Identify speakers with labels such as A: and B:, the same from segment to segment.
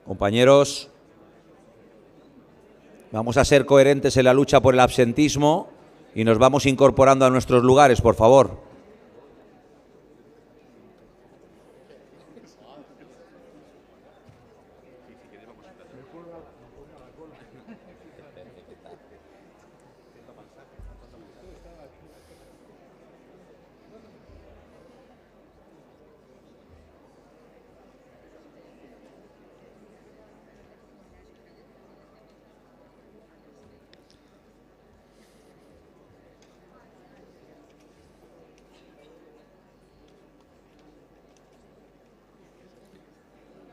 A: Compañeros, vamos a ser coherentes en la lucha por el absentismo y nos vamos incorporando a nuestros lugares, por favor.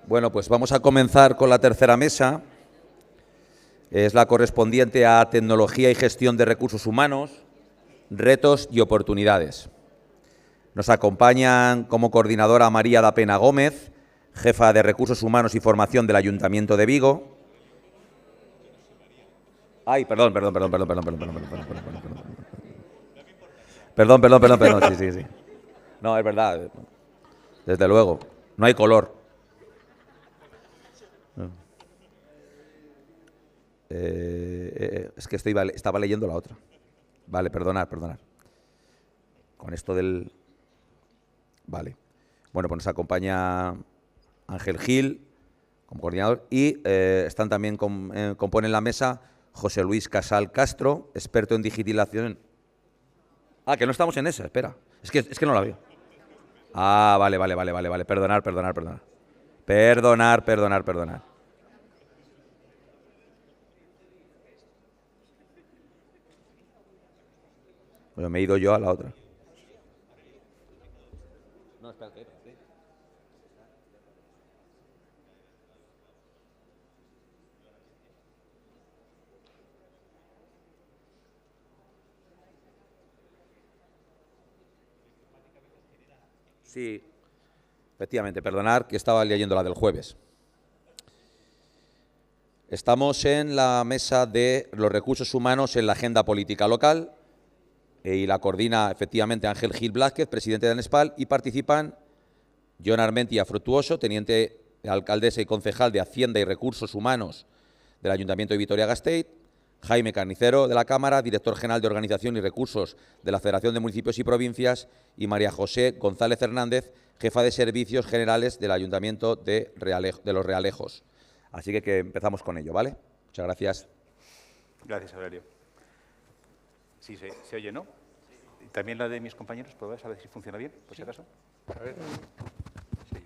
A: Bueno, pues vamos a comenzar con la tercera mesa. Es la correspondiente a Tecnología y Gestión de Recursos Humanos, Retos y Oportunidades. Nos acompañan como coordinadora María da Pena Gómez, jefa de Recursos Humanos y Formación del Ayuntamiento de Vigo. Ay, perdón. Perdón, sí. No, es verdad. Desde luego. No hay color. Es que estaba leyendo la otra. Vale, perdonad. Con esto del... Vale. Bueno, pues nos acompaña Ángel Gil como coordinador y están también componen la mesa José Luis Casal Castro, experto en digitalización. Ah, que no estamos en esa, espera. Es que no la veo. Ah, vale. Perdonar. Bueno, me he ido yo a la otra. No, espérate. Sí, efectivamente, perdonar que estaba leyendo la del jueves. Estamos en la mesa de los recursos humanos en la agenda política local y la coordina efectivamente Ángel Gil Blázquez, presidente de ANESPAL, y participan Jon Armentia Frutuoso, teniente alcaldesa y concejal de Hacienda y Recursos Humanos del Ayuntamiento de Vitoria-Gasteiz, Jaime Carnicero, de la Cámara, director general de Organización y Recursos de la Federación de Municipios y Provincias, y María José González Hernández, jefa de Servicios Generales del Ayuntamiento de Los Realejos. Así que empezamos con ello, ¿vale? Muchas gracias.
B: Gracias, Aurelio. Sí, se oye, ¿no? Sí. ¿También la de mis compañeros? ¿Puedo a ver si funciona bien, por si acaso? A ver. Sí.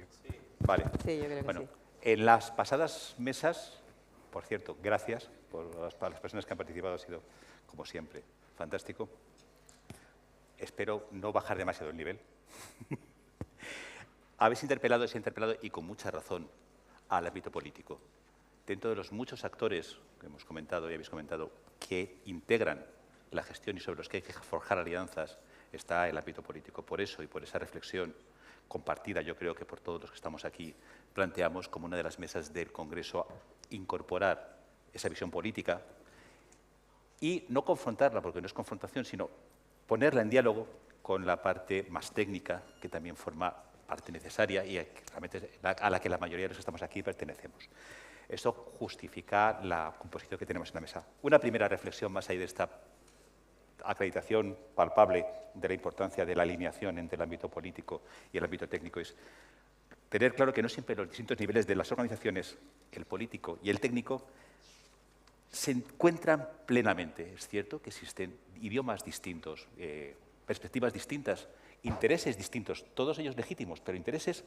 B: Vale.
C: Sí, yo creo que
B: bueno,
C: sí.
B: En las pasadas mesas, por cierto, gracias para las personas que han participado, ha sido, como siempre, fantástico. Espero no bajar demasiado el nivel. Habéis interpelado y con mucha razón al ámbito político. Dentro de los muchos actores que hemos comentado y habéis comentado que integran la gestión y sobre los que hay que forjar alianzas está el ámbito político. Por eso y por esa reflexión compartida, yo creo que por todos los que estamos aquí, planteamos como una de las mesas del Congreso incorporar esa visión política y no confrontarla, porque no es confrontación, sino ponerla en diálogo con la parte más técnica, que también forma parte necesaria y a la que la mayoría de los que estamos aquí pertenecemos. Esto justifica la composición que tenemos en la mesa. Una primera reflexión más allá de esta acreditación palpable de la importancia de la alineación entre el ámbito político y el ámbito técnico es tener claro que no siempre los distintos niveles de las organizaciones, el político y el técnico, se encuentran plenamente. Es cierto que existen idiomas distintos, perspectivas distintas, intereses distintos, todos ellos legítimos, pero intereses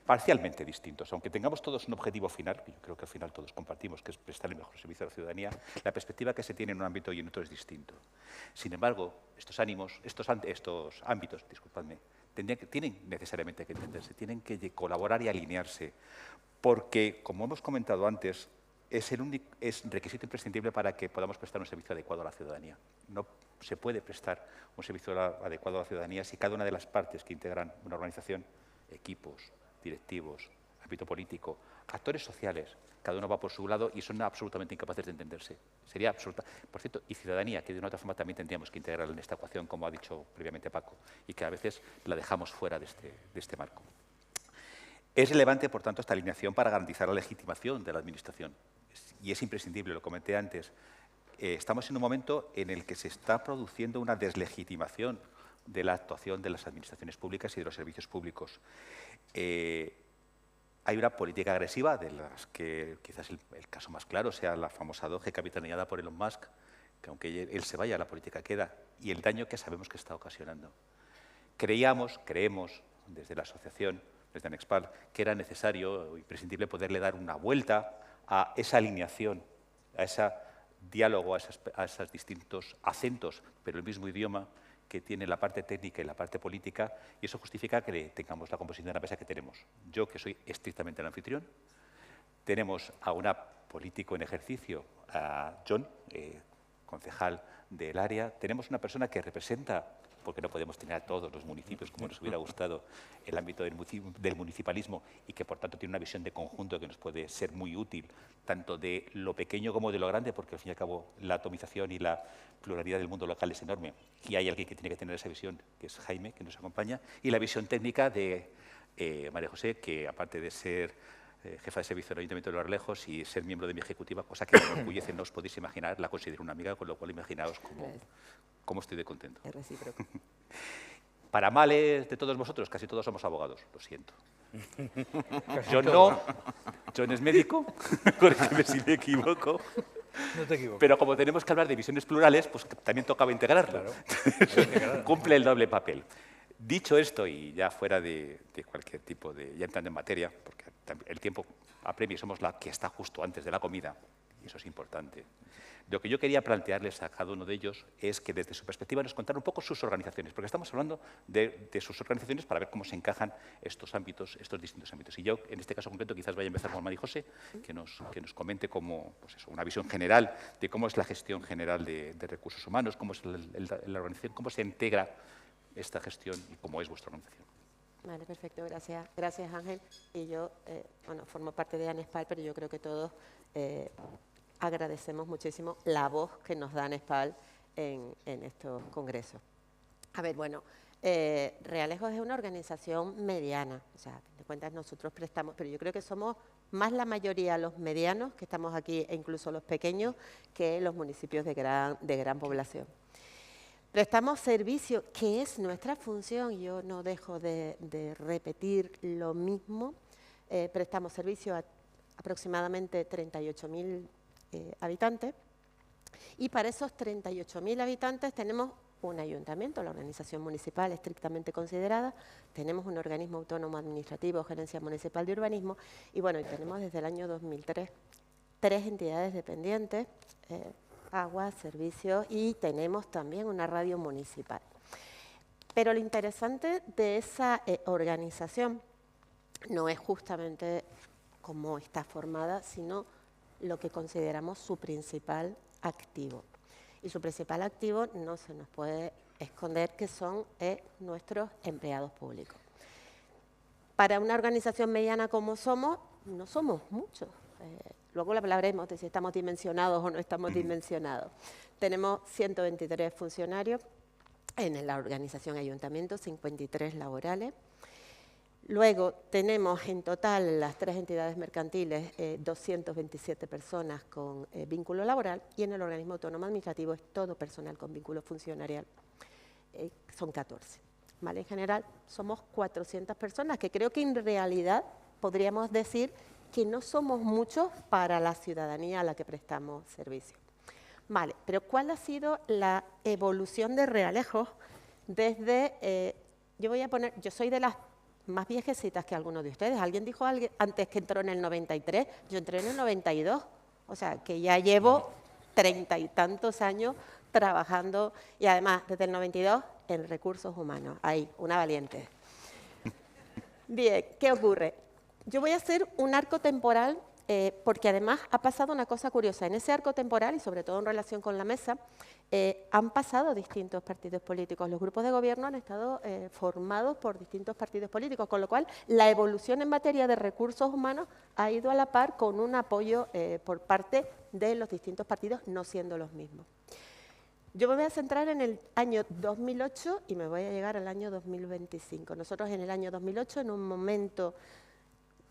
B: parcialmente distintos. Aunque tengamos todos un objetivo final, que yo creo que al final todos compartimos, que es prestar el mejor servicio a la ciudadanía, la perspectiva que se tiene en un ámbito y en otro es distinto. Sin embargo, estos ámbitos, disculpadme, tienen necesariamente que entenderse, tienen que colaborar y alinearse, porque, como hemos comentado antes, es requisito imprescindible para que podamos prestar un servicio adecuado a la ciudadanía. No se puede prestar un servicio adecuado a la ciudadanía si cada una de las partes que integran una organización, equipos, directivos, ámbito político, actores sociales, cada uno va por su lado y son absolutamente incapaces de entenderse. Sería absoluta. Por cierto, y ciudadanía, que de una otra forma también tendríamos que integrar en esta ecuación, como ha dicho previamente Paco, y que a veces la dejamos fuera de este marco. Es relevante, por tanto, esta alineación para garantizar la legitimación de la Administración. Y es imprescindible, lo comenté antes. Estamos en un momento en el que se está produciendo una deslegitimación de la actuación de las administraciones públicas y de los servicios públicos. Hay una política agresiva, de las que quizás el caso más claro sea la famosa DOGE capitaneada por Elon Musk, que aunque él se vaya, la política queda, y el daño que sabemos que está ocasionando. Creemos, desde la asociación, desde ANEXPAL, que era necesario o imprescindible poderle dar una vuelta a esa alineación, a ese diálogo, a esos distintos acentos, pero el mismo idioma que tiene la parte técnica y la parte política, y eso justifica que tengamos la composición de la mesa que tenemos. Yo, que soy estrictamente el anfitrión, tenemos a un político en ejercicio, a John, concejal del área, tenemos una persona que representa, porque no podemos tener a todos los municipios como nos hubiera gustado, el ámbito del municipalismo y que por tanto tiene una visión de conjunto que nos puede ser muy útil, tanto de lo pequeño como de lo grande, porque al fin y al cabo la atomización y la pluralidad del mundo local es enorme y hay alguien que tiene que tener esa visión, que es Jaime, que nos acompaña, y la visión técnica de María José, que aparte de ser jefa de servicio del Ayuntamiento de Los Arlejos y ser miembro de mi ejecutiva, cosa que me enorgullece, no os podéis imaginar, la considero una amiga, con lo cual imaginaos cómo estoy de contento.
C: Es recíproco.
B: Para males de todos vosotros, casi todos somos abogados, lo siento. John no, John es médico, corrígeme si me equivoco.
D: No te equivocas.
B: Pero como tenemos que hablar de visiones plurales, pues también tocaba integrarlo. Claro. Cumple el doble papel. Dicho esto, y ya fuera de cualquier tipo de... ya entrando en materia, porque el tiempo apremia y somos la que está justo antes de la comida, y eso es importante. Lo que yo quería plantearles a cada uno de ellos es que desde su perspectiva nos contaran un poco sus organizaciones, porque estamos hablando de sus organizaciones para ver cómo se encajan estos ámbitos, estos distintos ámbitos. Y yo, en este caso concreto, quizás vaya a empezar con María José, que nos comente cómo, pues eso, una visión general de cómo es la gestión general de recursos humanos, cómo es la organización, cómo se integra esta gestión y cómo es vuestra organización.
C: Vale, perfecto, gracias. Gracias, Ángel. Y yo, bueno, formo parte de ANEXPAL, pero yo creo que todos agradecemos muchísimo la voz que nos da ANEXPAL en estos congresos. A ver, bueno, Realejos es una organización mediana, o sea, a fin de cuentas nosotros prestamos, pero yo creo que somos más la mayoría los medianos, que estamos aquí, e incluso los pequeños, que los municipios de gran población. Prestamos servicio, que es nuestra función, yo no dejo de repetir lo mismo. Prestamos servicio a aproximadamente 38.000 habitantes y para esos 38.000 habitantes tenemos un ayuntamiento, la organización municipal estrictamente considerada, tenemos un organismo autónomo administrativo, Gerencia Municipal de Urbanismo y bueno, y tenemos desde el año 2003 3 entidades dependientes, agua, servicios y tenemos también una radio municipal. Pero lo interesante de esa organización no es justamente cómo está formada, sino lo que consideramos su principal activo. Y su principal activo no se nos puede esconder que son nuestros empleados públicos. Para una organización mediana como somos, no somos muchos. Luego hablaremos de si estamos dimensionados o no estamos dimensionados. Tenemos 123 funcionarios en la organización ayuntamiento, 53 laborales. Luego tenemos en total las 3 entidades mercantiles 227 personas con vínculo laboral y en el organismo autónomo administrativo es todo personal con vínculo funcionarial, son 14. ¿Vale? En general somos 400 personas que creo que en realidad podríamos decir que no somos muchos para la ciudadanía a la que prestamos servicio. Vale, pero ¿cuál ha sido la evolución de Realejos desde, yo soy de las más viejecitas que algunos de ustedes. Alguien dijo antes que entró en el 93, yo entré en el 92, o sea, que ya llevo 30 y tantos años trabajando y además desde el 92 en recursos humanos. Ahí, una valiente. Bien, ¿qué ocurre? Yo voy a hacer un arco temporal porque además ha pasado una cosa curiosa. En ese arco temporal y sobre todo en relación con la mesa, han pasado distintos partidos políticos. Los grupos de gobierno han estado formados por distintos partidos políticos, con lo cual la evolución en materia de recursos humanos ha ido a la par con un apoyo por parte de los distintos partidos, no siendo los mismos. Yo me voy a centrar en el año 2008 y me voy a llegar al año 2025. Nosotros en el año 2008, en un momento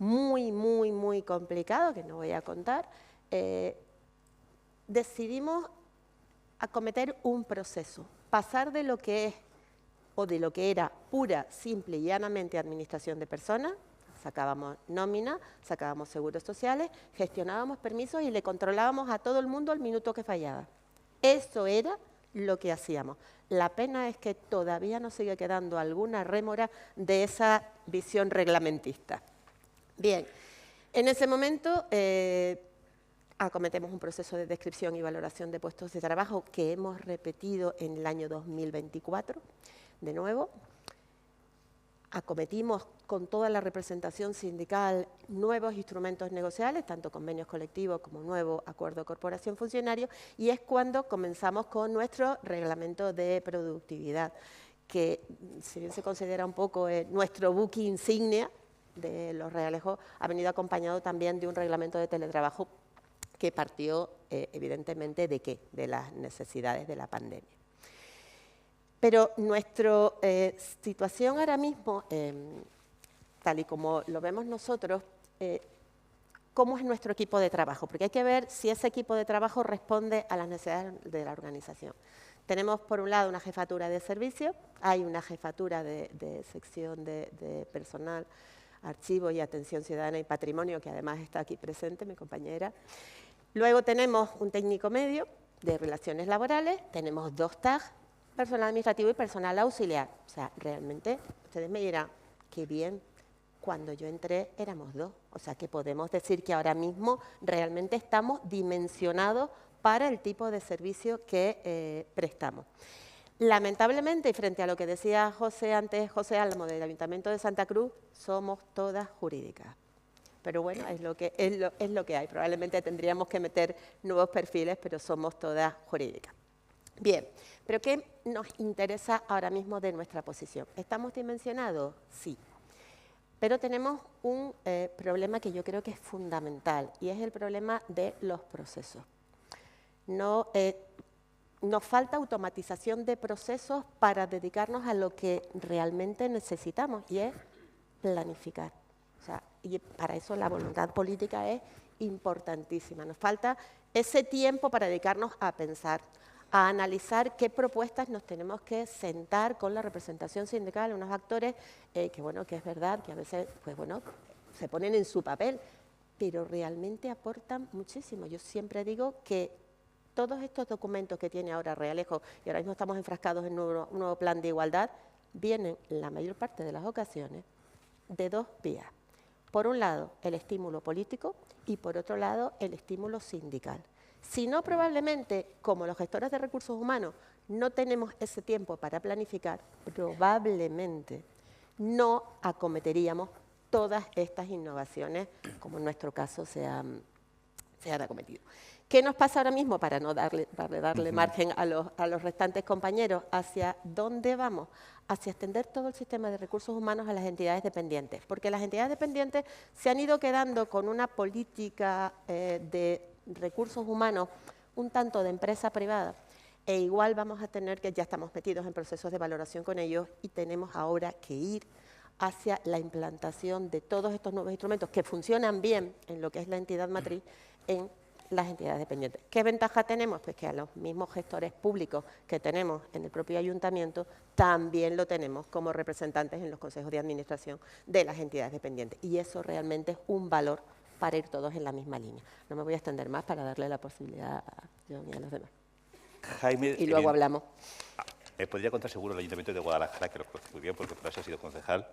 C: muy complicado, que no voy a contar, decidimos acometer un proceso, pasar de lo que es o de lo que era pura, simple y llanamente administración de personas, sacábamos nómina, sacábamos seguros sociales, gestionábamos permisos y le controlábamos a todo el mundo al minuto que fallaba. Eso era lo que hacíamos. La pena es que todavía nos sigue quedando alguna rémora de esa visión reglamentista. Bien, en ese momento acometemos un proceso de descripción y valoración de puestos de trabajo que hemos repetido en el año 2024. De nuevo, acometimos con toda la representación sindical nuevos instrumentos negociales, tanto convenios colectivos como nuevo acuerdo de corporación funcionario, y es cuando comenzamos con nuestro reglamento de productividad, que si bien se considera un poco nuestro buque insignia de los Realejos, ha venido acompañado también de un reglamento de teletrabajo que partió evidentemente ¿de qué? De las necesidades de la pandemia. Pero nuestra situación ahora mismo, tal y como lo vemos nosotros, ¿cómo es nuestro equipo de trabajo? Porque hay que ver si ese equipo de trabajo responde a las necesidades de la organización. Tenemos, por un lado, una jefatura de servicio, hay una jefatura de sección de personal, archivo y atención ciudadana y patrimonio, que además está aquí presente, mi compañera. Luego tenemos un técnico medio de relaciones laborales, tenemos 2 TAG, personal administrativo y personal auxiliar. O sea, realmente, ustedes me dirán, qué bien, cuando yo entré éramos 2. O sea, que podemos decir que ahora mismo realmente estamos dimensionados para el tipo de servicio que prestamos. Lamentablemente, y frente a lo que decía José antes, José Álamo del Ayuntamiento de Santa Cruz, somos todas jurídicas. Pero bueno, es lo que hay. Probablemente tendríamos que meter nuevos perfiles, pero somos todas jurídicas. Bien, pero ¿qué nos interesa ahora mismo de nuestra posición? ¿Estamos dimensionados? Sí. Pero tenemos un problema que yo creo que es fundamental, y es el problema de los procesos. Nos falta automatización de procesos para dedicarnos a lo que realmente necesitamos, y es planificar. O sea, y para eso la voluntad política es importantísima. Nos falta ese tiempo para dedicarnos a pensar, a analizar qué propuestas nos tenemos que sentar con la representación sindical, unos actores que es verdad que a veces se ponen en su papel, pero realmente aportan muchísimo. Yo siempre digo que todos estos documentos que tiene ahora Realejo, y ahora mismo estamos enfrascados en un nuevo plan de igualdad, vienen la mayor parte de las ocasiones de 2 vías. Por un lado, el estímulo político y por otro lado, el estímulo sindical. Si no, probablemente, como los gestores de recursos humanos no tenemos ese tiempo para planificar, probablemente no acometeríamos todas estas innovaciones, como en nuestro caso se han acometido. ¿Qué nos pasa ahora mismo para no darle margen a los restantes compañeros? ¿Hacia dónde vamos? Hacia extender todo el sistema de recursos humanos a las entidades dependientes, porque las entidades dependientes se han ido quedando con una política de recursos humanos un tanto de empresa privada, e igual vamos a tener que, ya estamos metidos en procesos de valoración con ellos y tenemos ahora que ir hacia la implantación de todos estos nuevos instrumentos que funcionan bien en lo que es la entidad matriz en las entidades dependientes. ¿Qué ventaja tenemos? Pues que a los mismos gestores públicos que tenemos en el propio ayuntamiento también lo tenemos como representantes en los consejos de administración de las entidades dependientes, y eso realmente es un valor para ir todos en la misma línea. No me voy a extender más para darle la posibilidad a John y a los demás.
B: Jaime,
C: y luego hablamos.
B: Podría contar seguro el Ayuntamiento de Guadalajara, que lo conoce muy bien porque por eso ha sido concejal,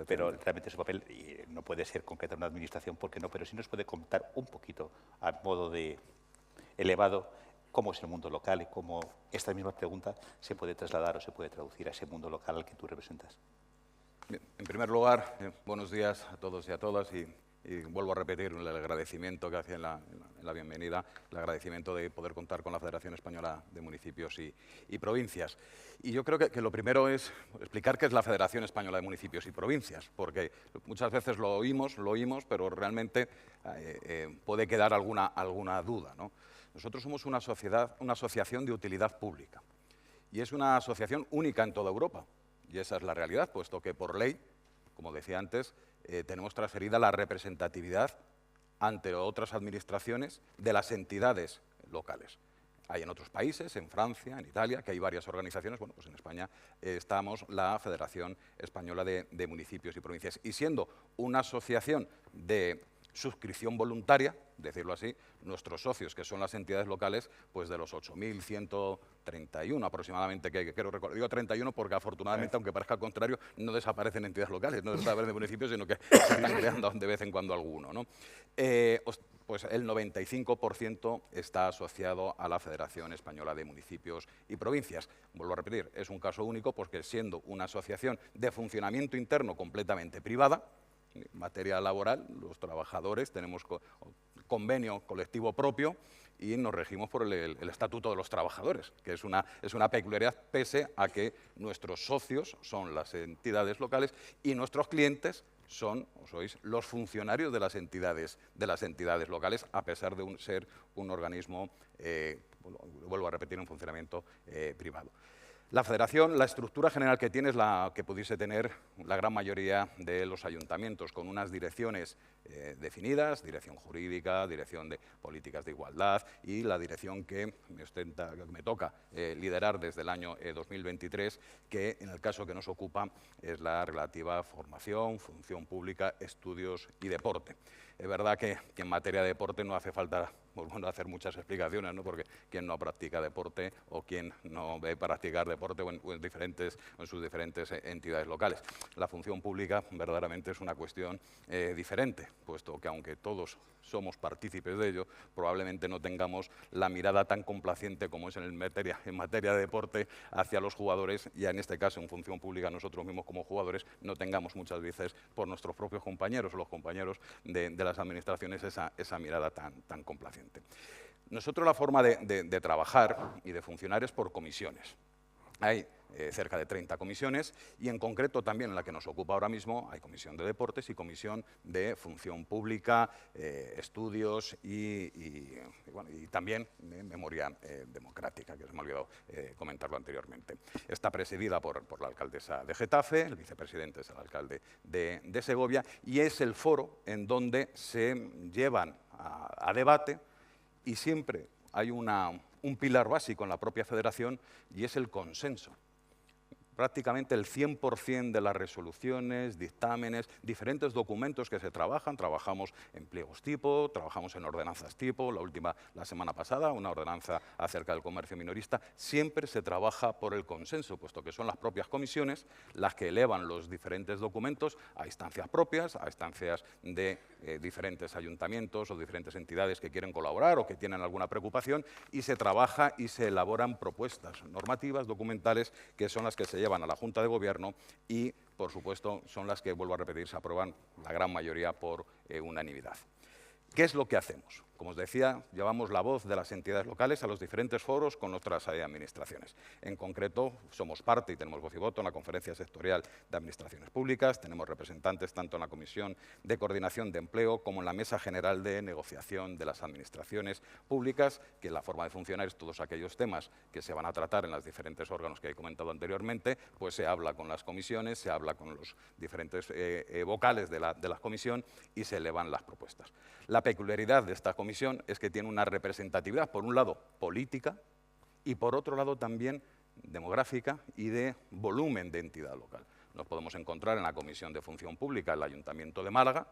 B: pero realmente su papel no puede ser concretar una administración, porque no, pero sí nos puede contar un poquito, a modo de elevado, cómo es el mundo local y cómo esta misma pregunta se puede trasladar o se puede traducir a ese mundo local al que tú representas.
D: Bien, en primer lugar, buenos días a todos y a todas, y vuelvo a repetir el agradecimiento que hacía en la bienvenida, el agradecimiento de poder contar con la Federación Española de Municipios y Provincias. Y yo creo que lo primero es explicar qué es la Federación Española de Municipios y Provincias, porque muchas veces lo oímos, pero realmente puede quedar alguna duda, ¿no? Nosotros somos una asociación de utilidad pública, y es una asociación única en toda Europa, y esa es la realidad, puesto que por ley como decía antes, tenemos transferida la representatividad ante otras administraciones de las entidades locales. Hay en otros países, en Francia, en Italia, que hay varias organizaciones. Bueno, pues en España estamos la Federación Española de Municipios y Provincias. Y siendo una asociación de suscripción voluntaria, decirlo así, nuestros socios, que son las entidades locales, pues de los 8.131 aproximadamente, que quiero recordar, digo 31 porque afortunadamente, aunque parezca al contrario, no desaparecen entidades locales, no desaparecen municipios, sino que se están creando de vez en cuando alguno, ¿no? Pues el 95% está asociado a la Federación Española de Municipios y Provincias. Vuelvo a repetir, es un caso único porque siendo una asociación de funcionamiento interno completamente privada, en materia laboral, los trabajadores tenemos convenio colectivo propio y nos regimos por el Estatuto de los Trabajadores, que es una peculiaridad pese a que nuestros socios son las entidades locales y nuestros clientes sois los funcionarios de las entidades locales, a pesar de ser un organismo, vuelvo a repetir, en funcionamiento privado. La federación, la estructura general que tiene es la que pudiese tener la gran mayoría de los ayuntamientos, con unas direcciones definidas, dirección jurídica, dirección de políticas de igualdad y la dirección que me toca liderar desde el año 2023, que en el caso que nos ocupa es la relativa a formación, función pública, estudios y deporte. Es verdad que en materia de deporte no hace falta hacer muchas explicaciones, ¿no? Porque quien no practica deporte o quien no ve practicar deporte en sus diferentes entidades locales. La función pública verdaderamente es una cuestión diferente, puesto que aunque todos somos partícipes de ello, probablemente no tengamos la mirada tan complaciente como es en materia de deporte hacia los jugadores, y en este caso en función pública nosotros mismos como jugadores no tengamos muchas veces por nuestros propios compañeros o los compañeros de las administraciones esa mirada tan complaciente. Nosotros la forma de trabajar y de funcionar es por comisiones. Hay cerca de 30 comisiones y en concreto también en la que nos ocupa ahora mismo hay comisión de deportes y comisión de función pública, estudios y también memoria democrática, que se me ha olvidado comentarlo anteriormente. Está presidida por la alcaldesa de Getafe, el vicepresidente es el alcalde de Segovia y es el foro en donde se llevan a debate y siempre hay un pilar básico en la propia federación y es el consenso. Prácticamente el 100% de las resoluciones, dictámenes, diferentes documentos que se trabajamos en pliegos tipo, trabajamos en ordenanzas tipo, la última, la semana pasada, una ordenanza acerca del comercio minorista, siempre se trabaja por el consenso, puesto que son las propias comisiones las que elevan los diferentes documentos a instancias propias, a instancias de diferentes ayuntamientos o diferentes entidades que quieren colaborar o que tienen alguna preocupación, y se trabaja y se elaboran propuestas normativas, documentales, que son las que se llevan a la Junta de Gobierno y, por supuesto, son las que, vuelvo a repetir, se aprueban la gran mayoría por unanimidad. ¿Qué es lo que hacemos? Como os decía, llevamos la voz de las entidades locales a los diferentes foros con nuestras administraciones. En concreto, somos parte y tenemos voz y voto en la Conferencia Sectorial de Administraciones Públicas, tenemos representantes tanto en la Comisión de Coordinación de Empleo como en la Mesa General de Negociación de las Administraciones Públicas, que la forma de funcionar es todos aquellos temas que se van a tratar en los diferentes órganos que he comentado anteriormente, pues se habla con las comisiones, se habla con los diferentes vocales de la comisión y se elevan las propuestas. La peculiaridad de esta comisión es que tiene una representatividad, por un lado, política y por otro lado también demográfica y de volumen de entidad local. Nos podemos encontrar en la Comisión de Función Pública el Ayuntamiento de Málaga,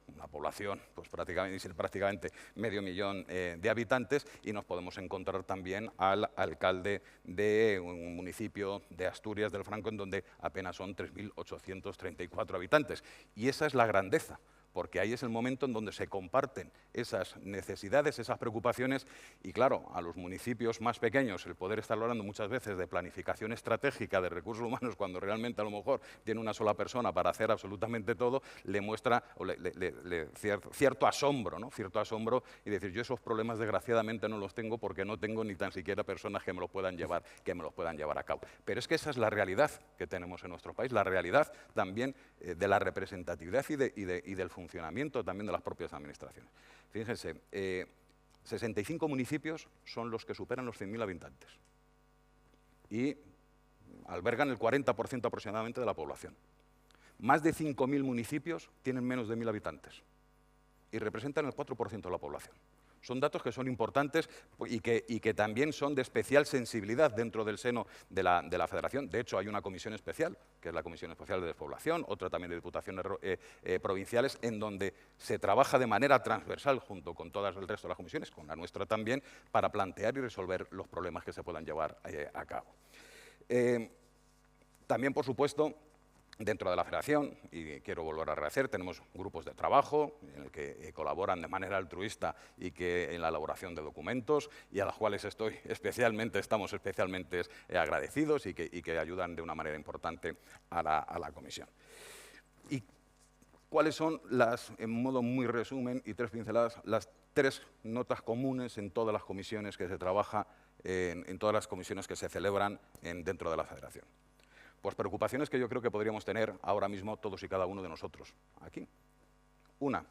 D: una población pues prácticamente medio millón de habitantes, y nos podemos encontrar también al alcalde de un municipio de Asturias del Franco en donde apenas son 3.834 habitantes. Y esa es la grandeza, porque ahí es el momento en donde se comparten esas necesidades, esas preocupaciones, y claro, a los municipios más pequeños el poder estar hablando muchas veces de planificación estratégica de recursos humanos cuando realmente a lo mejor tiene una sola persona para hacer absolutamente todo, le muestra cierto asombro, ¿no? Cierto asombro, y decir, yo esos problemas desgraciadamente no los tengo porque no tengo ni tan siquiera personas que me los puedan llevar a cabo. Pero es que esa es la realidad que tenemos en nuestro país, la realidad también de la representatividad y del funcionamiento también de las propias administraciones. Fíjense, 65 municipios son los que superan los 100.000 habitantes y albergan el 40% aproximadamente de la población. más de 5.000 municipios tienen menos de 1.000 habitantes y representan el 4% de la población. Son datos que son importantes y que también son de especial sensibilidad dentro del seno de la Federación. De hecho, hay una comisión especial, que es la Comisión Especial de Despoblación, otra también de diputaciones provinciales, en donde se trabaja de manera transversal junto con todas el resto de las comisiones, con la nuestra también, para plantear y resolver los problemas que se puedan llevar a cabo. También, por supuesto, dentro de la Federación, y quiero volver a agradecer, tenemos grupos de trabajo en el que colaboran de manera altruista y que en la elaboración de documentos y a los cuales estamos especialmente agradecidos y que ayudan de una manera importante a la Comisión. ¿Y cuáles son en modo muy resumen y 3 pinceladas, las 3 notas comunes en todas las comisiones que se trabaja, en todas las comisiones que se celebran dentro de la Federación? Pues preocupaciones que yo creo que podríamos tener ahora mismo todos y cada uno de nosotros aquí. Una,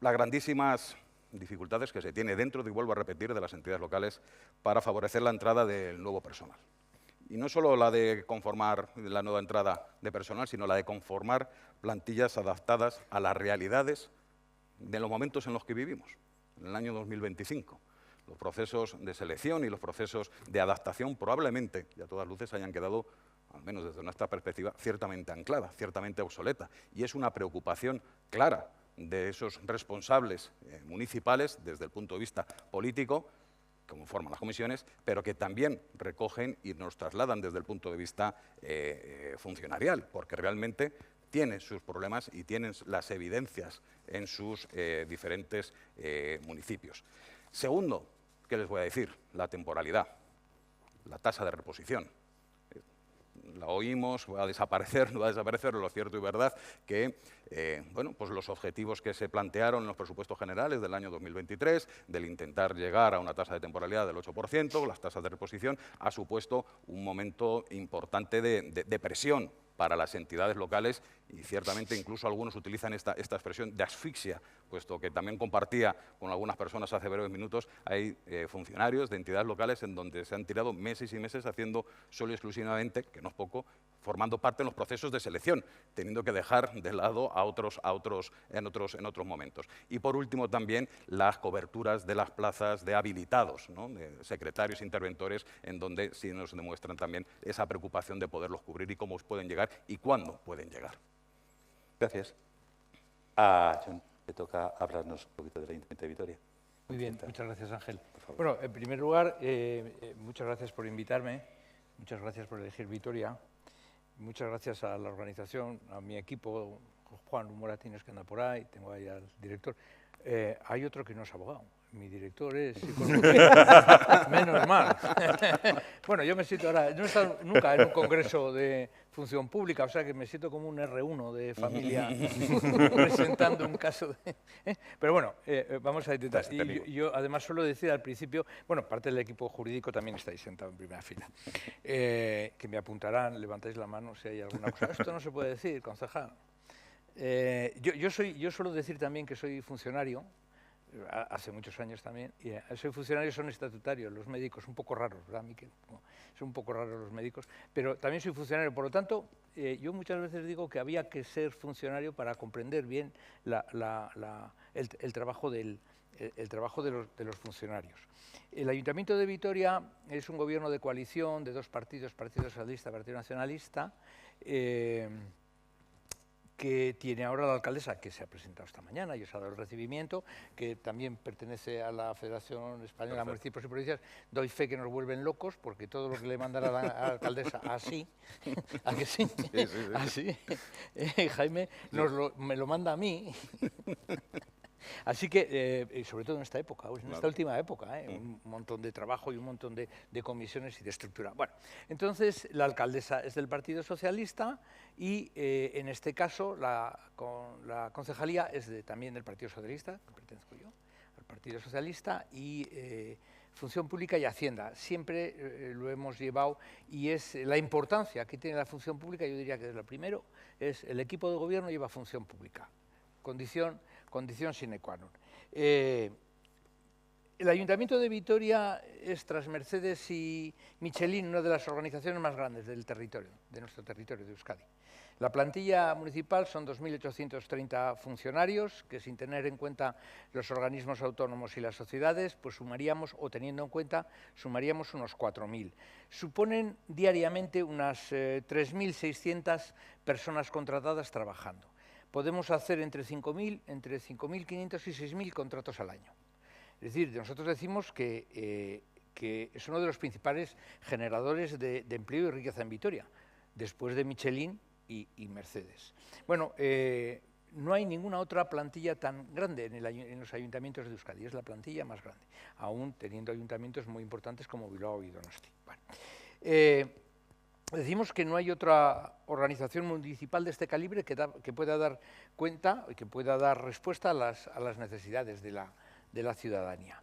D: las grandísimas dificultades que se tiene dentro, y vuelvo a repetir, de las entidades locales para favorecer la entrada del nuevo personal. Y no solo la de conformar la nueva entrada de personal, sino la de conformar plantillas adaptadas a las realidades de los momentos en los que vivimos, en el año 2025. Los procesos de selección y los procesos de adaptación probablemente, y a todas luces, hayan quedado, al menos desde nuestra perspectiva, ciertamente anclada, ciertamente obsoleta. Y es una preocupación clara de esos responsables municipales desde el punto de vista político, como forman las comisiones, pero que también recogen y nos trasladan desde el punto de vista funcionarial, porque realmente tienen sus problemas y tienen las evidencias en sus diferentes municipios. Segundo, ¿qué les voy a decir? La temporalidad, la tasa de reposición. La oímos, va a desaparecer, no va a desaparecer, lo cierto y verdad que bueno, pues los objetivos que se plantearon en los presupuestos generales del año 2023, del intentar llegar a una tasa de temporalidad del 8%, las tasas de reposición, ha supuesto un momento importante de presión para las entidades locales y ciertamente incluso algunos utilizan esta expresión de asfixia, puesto que también compartía con algunas personas hace breves minutos, hay funcionarios de entidades locales en donde se han tirado meses y meses haciendo solo y exclusivamente, que no es poco, formando parte en los procesos de selección, teniendo que dejar de lado a otros en otros momentos. Y por último también las coberturas de las plazas de habilitados, ¿no?, de secretarios, interventores, en donde sí nos demuestran también esa preocupación de poderlos cubrir y cómo pueden llegar y cuándo pueden llegar.
B: Gracias. A John le toca hablarnos un poquito del Ayuntamiento de Vitoria.
E: Muy bien, muchas gracias, Ángel. Bueno, en primer lugar, muchas gracias por invitarme, muchas gracias por elegir Vitoria, muchas gracias a la organización, a mi equipo, Juan Moratines, que anda por ahí, tengo ahí al director. Hay otro que no es abogado, mi director es psicólogo. Menos mal. Bueno, yo me siento ahora, no he estado nunca en un congreso de función pública, o sea que me siento como un R1 de familia presentando un caso de... Pero bueno, vamos a intentar. Y yo además suelo decir al principio, bueno, parte del equipo jurídico también estáis sentado en primera fila, que me apuntarán, levantáis la mano si hay alguna cosa. Esto no se puede decir, concejal. Yo suelo decir también que soy funcionario, hace muchos años también, y soy funcionario, son estatutarios, los médicos, un poco raros, ¿verdad, Miquel? Son un poco raros los médicos, pero también soy funcionario, por lo tanto, yo muchas veces digo que había que ser funcionario para comprender bien el trabajo de los funcionarios. El Ayuntamiento de Vitoria es un gobierno de coalición de 2 partidos, Partido Socialista y Partido Nacionalista, que tiene ahora la alcaldesa, que se ha presentado esta mañana y os ha dado el recibimiento, que también pertenece a la Federación Española de Municipios y Provincias. Doy fe que nos vuelven locos, porque todo lo que le mandará a la alcaldesa así, ¿a que sí? Sí, sí, sí. Así, Jaime, me lo manda a mí. Así que, sobre todo en esta época, en esta última época, un montón de trabajo y un montón de comisiones y de estructura. Bueno, entonces la alcaldesa es del Partido Socialista y en este caso la concejalía es también del Partido Socialista, que pertenezco yo, al Partido Socialista, y Función Pública y Hacienda. Siempre lo hemos llevado y es la importancia que tiene la función pública, yo diría que es lo primero, es el equipo de gobierno lleva función pública, condición sine qua non. El Ayuntamiento de Vitoria es, tras Mercedes y Michelin, una de las organizaciones más grandes del territorio, de nuestro territorio de Euskadi. La plantilla municipal son 2.830 funcionarios, que sin tener en cuenta los organismos autónomos y las sociedades, pues sumaríamos, o teniendo en cuenta, sumaríamos unos 4.000. Suponen diariamente unas 3.600 personas contratadas trabajando. Podemos hacer entre 5.500 y 6.000 contratos al año. Es decir, nosotros decimos que es uno de los principales generadores de empleo y riqueza en Vitoria, después de Michelin y Mercedes. Bueno, no hay ninguna otra plantilla tan grande en los ayuntamientos de Euskadi, es la plantilla más grande, aún teniendo ayuntamientos muy importantes como Bilbao y Donosti. Bueno, decimos que no hay otra organización municipal de este calibre que pueda dar cuenta y que pueda dar respuesta a las necesidades de la ciudadanía.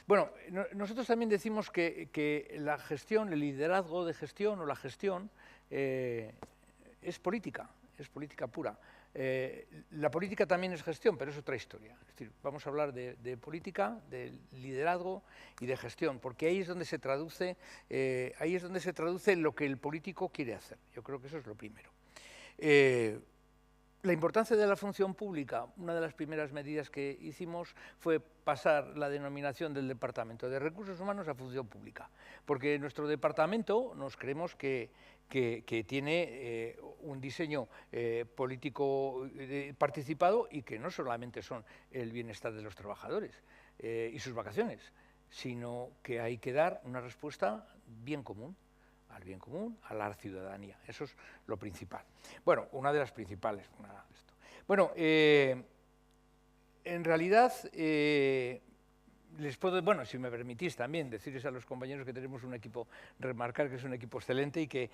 E: Bueno, nosotros también decimos que la gestión, el liderazgo de gestión o la gestión es política pura. La política también es gestión, pero es otra historia. Es decir, vamos a hablar de política, de liderazgo y de gestión, porque ahí es donde se traduce, lo que el político quiere hacer. Yo creo que eso es lo primero. La importancia de la función pública, una de las primeras medidas que hicimos fue pasar la denominación del Departamento de Recursos Humanos a función pública, porque nuestro departamento nos creemos que tiene un diseño político participado y que no solamente son el bienestar de los trabajadores y sus vacaciones, sino que hay que dar una respuesta bien común, al bien común, a la ciudadanía. Eso es lo principal. Bueno, una de las principales. Bueno, en realidad, les puedo, bueno, si me permitís también decirles a los compañeros que tenemos un equipo, remarcar que es un equipo excelente y que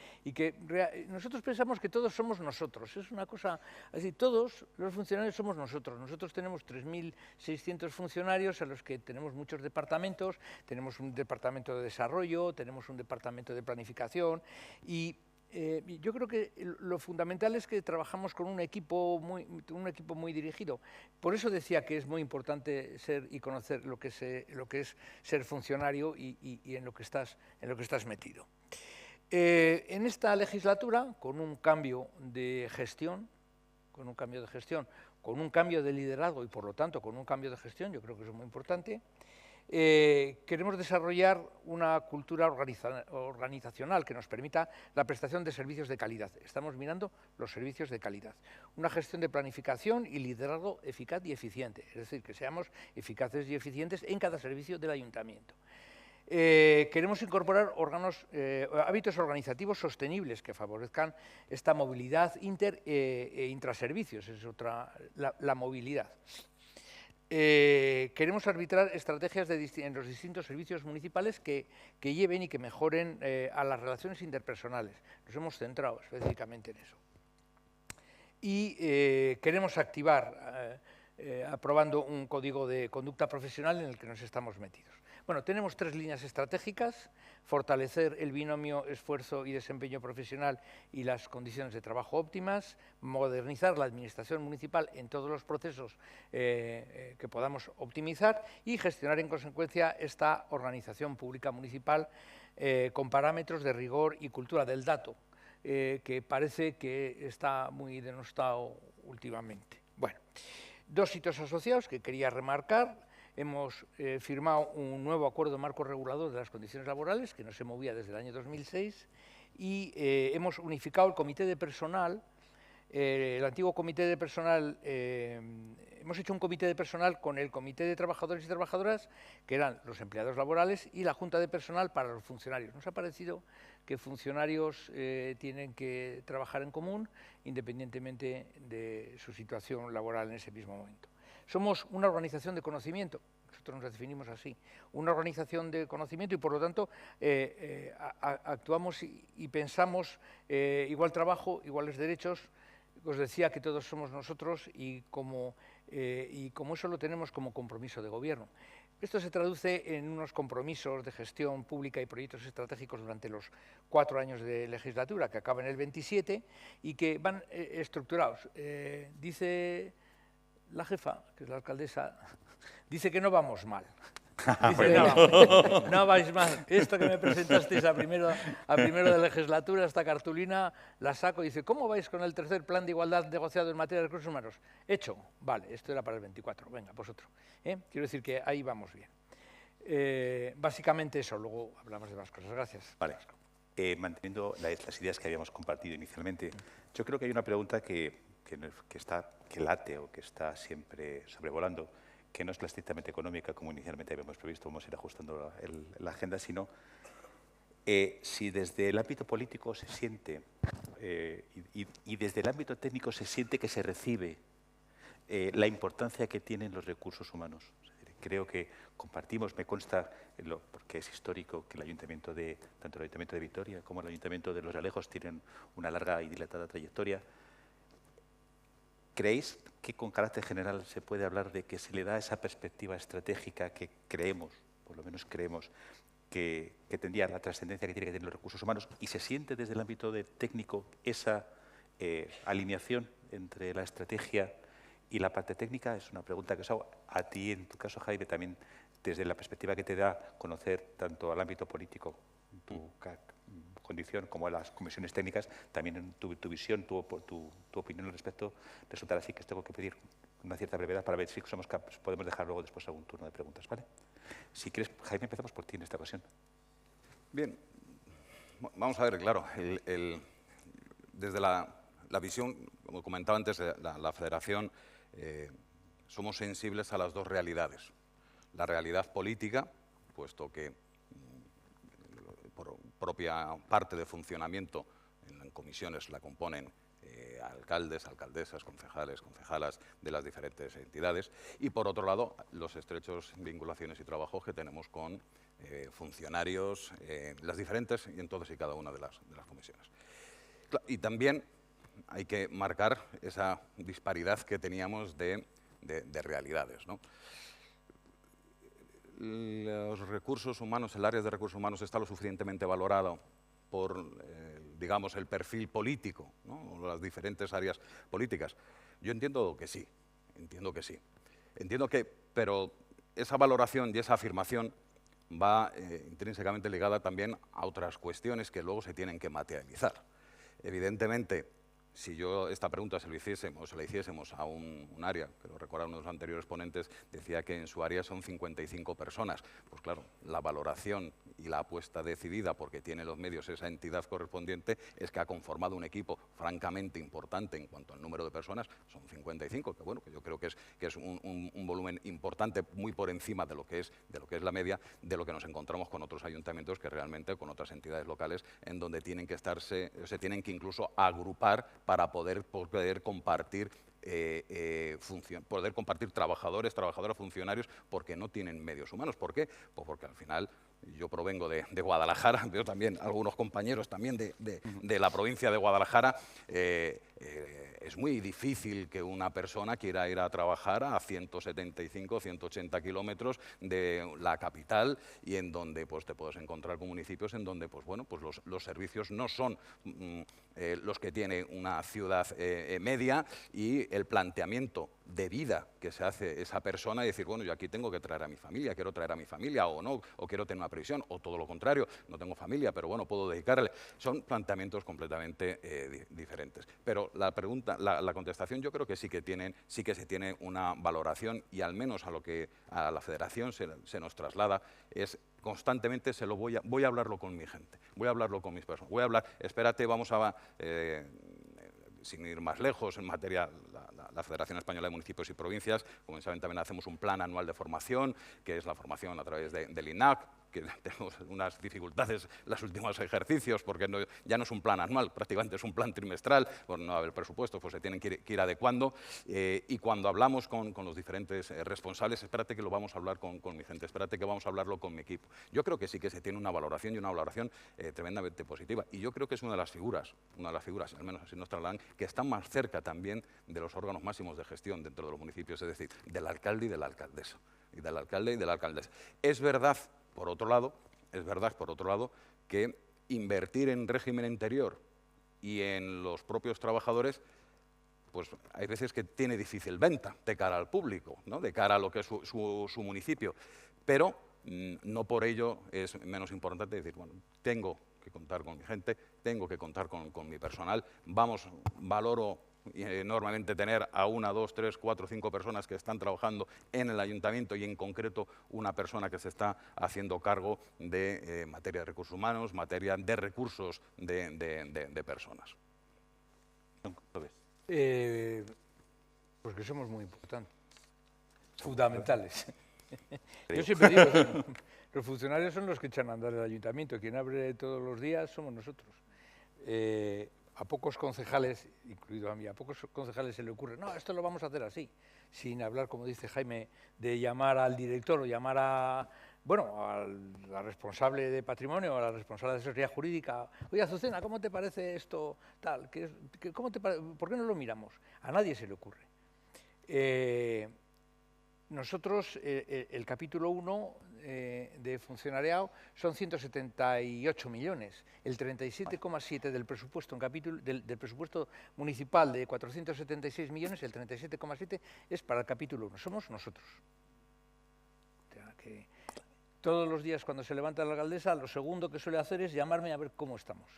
E: nosotros pensamos que todos somos nosotros. Es una cosa así, todos los funcionarios somos nosotros. Nosotros tenemos 3.600 funcionarios a los que tenemos muchos departamentos, tenemos un departamento de desarrollo, tenemos un departamento de planificación y yo creo que lo fundamental es que trabajamos con un equipo muy dirigido. Por eso decía que es muy importante ser y conocer lo que es ser funcionario y en lo que estás metido. En esta legislatura, con un cambio de gestión, con un cambio de liderazgo y por lo tanto con un cambio de gestión, yo creo que eso es muy importante. Queremos desarrollar una cultura organizacional que nos permita la prestación de servicios de calidad. Estamos mirando los servicios de calidad. Una gestión de planificación y liderazgo eficaz y eficiente, es decir, que seamos eficaces y eficientes en cada servicio del ayuntamiento. Queremos incorporar hábitos organizativos sostenibles que favorezcan esta movilidad intraservicios, es otra, la movilidad. Queremos arbitrar estrategias en los distintos servicios municipales que lleven y que mejoren a las relaciones interpersonales. Nos hemos centrado específicamente en eso. Y queremos activar, aprobando un código de conducta profesional en el que nos estamos metidos. Bueno, tenemos 3 líneas estratégicas: fortalecer el binomio esfuerzo y desempeño profesional y las condiciones de trabajo óptimas, modernizar la administración municipal en todos los procesos que podamos optimizar y gestionar en consecuencia esta organización pública municipal con parámetros de rigor y cultura del dato, que parece que está muy denostado últimamente. Bueno, 2 hitos asociados que quería remarcar. Hemos firmado un nuevo acuerdo marco regulador de las condiciones laborales que no se movía desde el año 2006 y hemos unificado el comité de personal, el antiguo comité de personal, hemos hecho un comité de personal con el comité de trabajadores y trabajadoras, que eran los empleados laborales, y la junta de personal para los funcionarios. Nos ha parecido que funcionarios tienen que trabajar en común independientemente de su situación laboral en ese mismo momento. Somos una organización de conocimiento, nosotros nos definimos así, una organización de conocimiento y por lo tanto actuamos y pensamos igual trabajo, iguales derechos. Os decía que todos somos nosotros y como eso lo tenemos como compromiso de gobierno. Esto se traduce en unos compromisos de gestión pública y proyectos estratégicos durante los 4 años de legislatura, que acaban en el 27 y que van estructurados. Dice la jefa, que es la alcaldesa, dice que no vamos mal. Dice, no vais mal. Esto que me presentasteis a primero de legislatura, esta cartulina, la saco y dice, ¿cómo vais con el tercer plan de igualdad negociado en materia de recursos humanos? Hecho. Vale, esto era para el 24. Venga, vosotros. Quiero decir que ahí vamos bien. Básicamente eso, luego hablamos de más cosas. Gracias.
B: Vale. Manteniendo las ideas que habíamos compartido inicialmente, yo creo que hay una pregunta que late o que está siempre sobrevolando, que no es la estrictamente económica, como inicialmente habíamos previsto, vamos a ir ajustando la agenda, sino si desde el ámbito político se siente y desde el ámbito técnico se siente que se recibe la importancia que tienen los recursos humanos. Creo que compartimos, me consta, porque es histórico, que tanto el Ayuntamiento de Vitoria como el Ayuntamiento de Los Realejos tienen una larga y dilatada trayectoria. ¿Creéis que con carácter general se puede hablar de que se le da esa perspectiva estratégica que creemos, por lo menos creemos, que tendría la trascendencia que tiene que tener los recursos humanos, y se siente desde el ámbito técnico esa alineación entre la estrategia y la parte técnica? Es una pregunta que os hago a ti, en tu caso, Jaime, también desde la perspectiva que te da conocer tanto al ámbito político, tu condición, como a las comisiones técnicas, también en tu visión, tu opinión al respecto. Resultará así que os tengo que pedir una cierta brevedad para ver si podemos dejar luego después algún turno de preguntas, ¿vale? Si quieres, Jaime, empezamos por ti en esta ocasión.
D: Bien, vamos a ver, claro, desde la visión, como comentaba antes, de la Federación, somos sensibles a las dos realidades. La realidad política, puesto que por propia parte de funcionamiento en comisiones la componen alcaldes, alcaldesas, concejales, concejalas de las diferentes entidades, y por otro lado los estrechos vinculaciones y trabajos que tenemos con funcionarios, las diferentes y en todas y cada una de las comisiones. Y también hay que marcar esa disparidad que teníamos de realidades, ¿no? Los recursos humanos, el área de recursos humanos está lo suficientemente valorado por, digamos, el perfil político, ¿no? Las diferentes áreas políticas. Yo entiendo que sí, pero esa valoración y esa afirmación va intrínsecamente ligada también a otras cuestiones que luego se tienen que materializar. Evidentemente, si esta pregunta se la hiciésemos a un área, que lo recordaron los anteriores ponentes, decía que en su área son 55 personas. Pues claro, la valoración y la apuesta decidida, porque tiene los medios esa entidad correspondiente, es que ha conformado un equipo francamente importante en cuanto al número de personas, son 55, que bueno, que yo creo que es un volumen importante, muy por encima de lo que es la media, de lo que nos encontramos con otros ayuntamientos que realmente, con otras entidades locales, en donde tienen que se tienen que incluso agrupar para poder compartir trabajadores, trabajadoras, funcionarios, porque no tienen medios humanos. ¿Por qué? Pues porque al final yo provengo de Guadalajara, veo también algunos compañeros también de la provincia de Guadalajara. Es muy difícil que una persona quiera ir a trabajar a 175, 180 kilómetros de la capital, y en donde pues, te puedes encontrar con municipios en donde pues, bueno, pues los servicios no son los que tiene una ciudad media, y el planteamiento de vida que se hace esa persona y decir, bueno, yo aquí tengo que traer a mi familia, quiero traer a mi familia o no, o quiero tener una previsión, o todo lo contrario, no tengo familia, pero bueno, puedo dedicarle. Son planteamientos completamente diferentes. Pero la pregunta, la contestación, yo creo que sí que se tiene una valoración, y al menos a lo que a la Federación se nos traslada es constantemente voy a hablarlo con mi gente, voy a hablarlo con mis personas, voy a hablar, espérate, vamos a... sin ir más lejos, en materia, la Federación Española de Municipios y Provincias, como saben, también hacemos un plan anual de formación, que es la formación a través del INAC, que tenemos unas dificultades en los últimos ejercicios, porque ya no es un plan anual, prácticamente es un plan trimestral, por no haber presupuesto, pues se tienen que ir adecuando, y cuando hablamos con los diferentes responsables, espérate que lo vamos a hablar con mi gente, espérate que vamos a hablarlo con mi equipo. Yo creo que sí que se tiene una valoración, y una valoración tremendamente positiva, y yo creo que es una de las figuras, al menos así nos trasladan, que están más cerca también de los órganos máximos de gestión dentro de los municipios, es decir, del alcalde y de la alcaldesa, Es verdad, por otro lado, que invertir en régimen interior y en los propios trabajadores, pues hay veces que tiene difícil venta de cara al público, ¿no? De cara a lo que es su municipio, pero no por ello es menos importante decir, bueno, tengo que contar con mi gente, tengo que contar con mi personal, valoro enormemente tener a 1, 2, 3, 4, 5 personas que están trabajando en el ayuntamiento y en concreto una persona que se está haciendo cargo de materia de recursos humanos, materia de recursos de personas.
B: ¿Lo ves?
E: Pues que somos muy importantes, fundamentales. Yo siempre digo, los funcionarios son los que echan a andar el ayuntamiento, quien abre todos los días somos nosotros. A pocos concejales, incluido a mí, a pocos concejales se le ocurre, no, esto lo vamos a hacer así, sin hablar, como dice Jaime, de llamar al director o llamar a, bueno, a la responsable de patrimonio o a la responsable de asesoría jurídica. Oye, Azucena, ¿cómo te parece esto tal? ¿Por qué no lo miramos? A nadie se le ocurre. Nosotros, el capítulo 1 de funcionariado son 178 millones. El 37,7 del presupuesto del presupuesto municipal de 476 millones, el 37,7 es para el capítulo 1. Somos nosotros. O sea, que todos los días cuando se levanta la alcaldesa, lo segundo que suele hacer es llamarme a ver cómo estamos.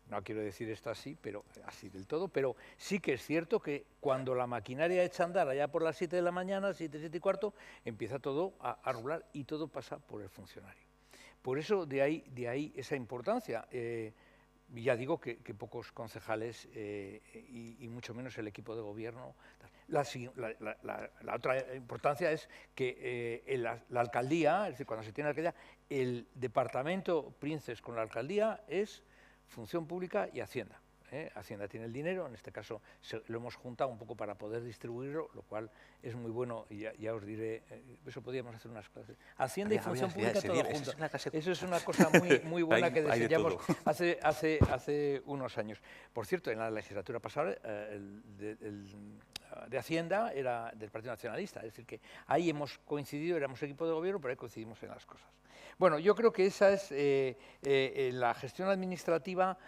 E: No quiero decir esto así, pero así del todo, pero sí que es cierto que cuando la maquinaria echa a andar allá por las 7 de la mañana, 7, 7 y cuarto, empieza todo a rular y todo pasa por el funcionario. Por eso de ahí esa importancia. Ya digo que pocos concejales y mucho menos el equipo de gobierno. La otra importancia es que la alcaldía, es decir, cuando se tiene alcaldía, el departamento Princes con la alcaldía es Función Pública y Hacienda. Hacienda tiene el dinero, en este caso lo hemos juntado un poco para poder distribuirlo, lo cual es muy bueno y ya os diré, eso podríamos hacer unas clases. Hacienda y Función Pública todo junto. Eso es una cosa muy buena que diseñamos hace unos años. Por cierto, en la legislatura pasada de Hacienda era del Partido Nacionalista, es decir, que ahí hemos coincidido, éramos equipo de gobierno, pero ahí coincidimos en las cosas. Bueno, yo creo que esa es la gestión administrativa.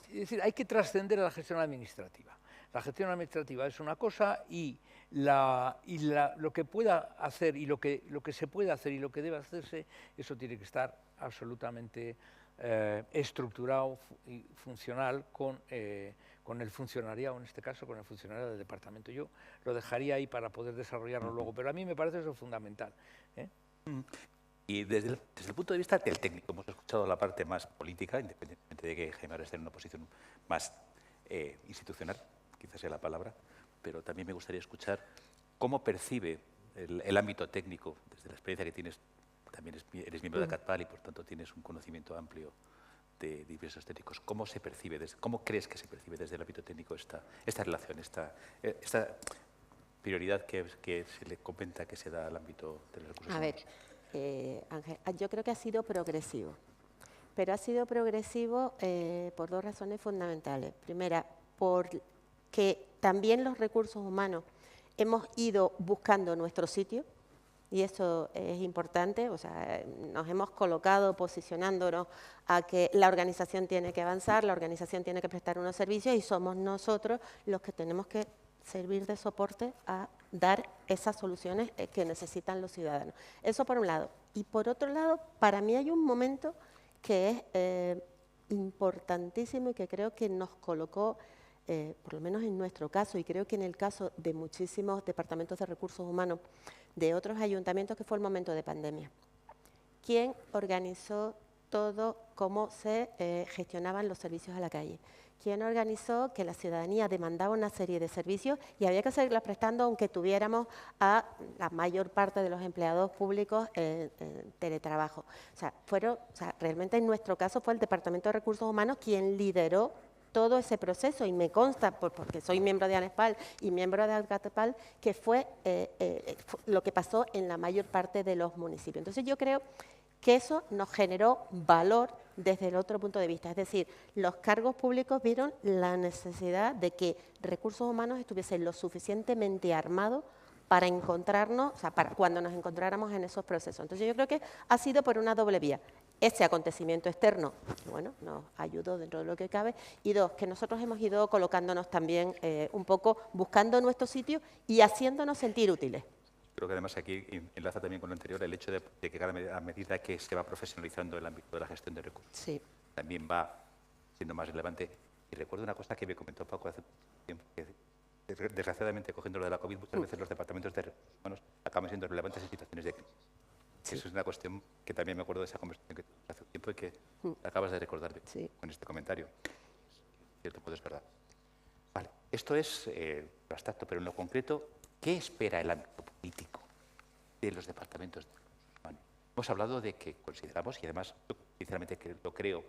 E: Es decir, hay que trascender a la gestión administrativa. La gestión administrativa es una cosa y lo que pueda hacer y lo que se puede hacer y lo que debe hacerse, eso tiene que estar absolutamente estructurado y funcional con el funcionariado, en este caso con el funcionario del departamento. Yo lo dejaría ahí para poder desarrollarlo luego, pero a mí me parece eso fundamental.
B: Y desde el punto de vista del técnico, hemos escuchado la parte más política, independientemente de que Jaime ahora esté en una posición más institucional, quizás sea la palabra, pero también me gustaría escuchar cómo percibe el ámbito técnico, desde la experiencia que tienes, también eres miembro de ACATPAL y por tanto tienes un conocimiento amplio de diversos técnicos. ¿Cómo se percibe, cómo crees que se percibe desde el ámbito técnico esta relación, esta prioridad que se le comenta que se da al ámbito de los recursos humanos?
C: Ángel, yo creo que ha sido progresivo, pero ha sido progresivo por dos razones fundamentales. Primera, porque también los recursos humanos hemos ido buscando nuestro sitio, y eso es importante, o sea, nos hemos colocado posicionándonos a que la organización tiene que avanzar, la organización tiene que prestar unos servicios y somos nosotros los que tenemos que servir de soporte a dar esas soluciones que necesitan los ciudadanos. Eso por un lado. Y por otro lado, para mí hay un momento que es importantísimo y que creo que nos colocó, por lo menos en nuestro caso, y creo que en el caso de muchísimos departamentos de recursos humanos de otros ayuntamientos, que fue el momento de pandemia. ¿Quién organizó todo cómo se gestionaban los servicios a la calle? ¿Quién organizó que la ciudadanía demandaba una serie de servicios y había que seguirlas prestando aunque tuviéramos a la mayor parte de los empleados públicos en teletrabajo? O sea, realmente en nuestro caso fue el Departamento de Recursos Humanos quien lideró todo ese proceso y me consta, porque soy miembro de ANESPAL y miembro de ACATPAL, que fue lo que pasó en la mayor parte de los municipios. Entonces yo creo que eso nos generó valor desde el otro punto de vista. Es decir, los cargos públicos vieron la necesidad de que recursos humanos estuviesen lo suficientemente armados para encontrarnos, o sea, para cuando nos encontráramos en esos procesos. Entonces yo creo que ha sido por una doble vía. Ese acontecimiento externo, bueno, nos ayudó dentro de lo que cabe, y dos, que nosotros hemos ido colocándonos también un poco, buscando nuestro sitio y haciéndonos sentir útiles.
B: creo que además aquí enlaza también con lo anterior el hecho de que a medida que se va profesionalizando el ámbito de la gestión de recursos,
C: Sí.
B: también va siendo más relevante. Y recuerdo una cosa que me comentó Paco hace tiempo, que desgraciadamente, cogiendo lo de la COVID, muchas veces los departamentos de recursos humanos acaban siendo relevantes en situaciones de crisis.
C: Sí.
B: Eso es una cuestión que también me acuerdo de esa conversación que tuvimos hace un tiempo y que acabas de recordar
C: Sí.
B: con este comentario. Cierto, pues es verdad. Vale, esto es lo abstracto, pero en lo concreto, ¿qué espera el ámbito político de los departamentos de recursos humanos? Hemos hablado de que consideramos, y además, yo sinceramente lo creo,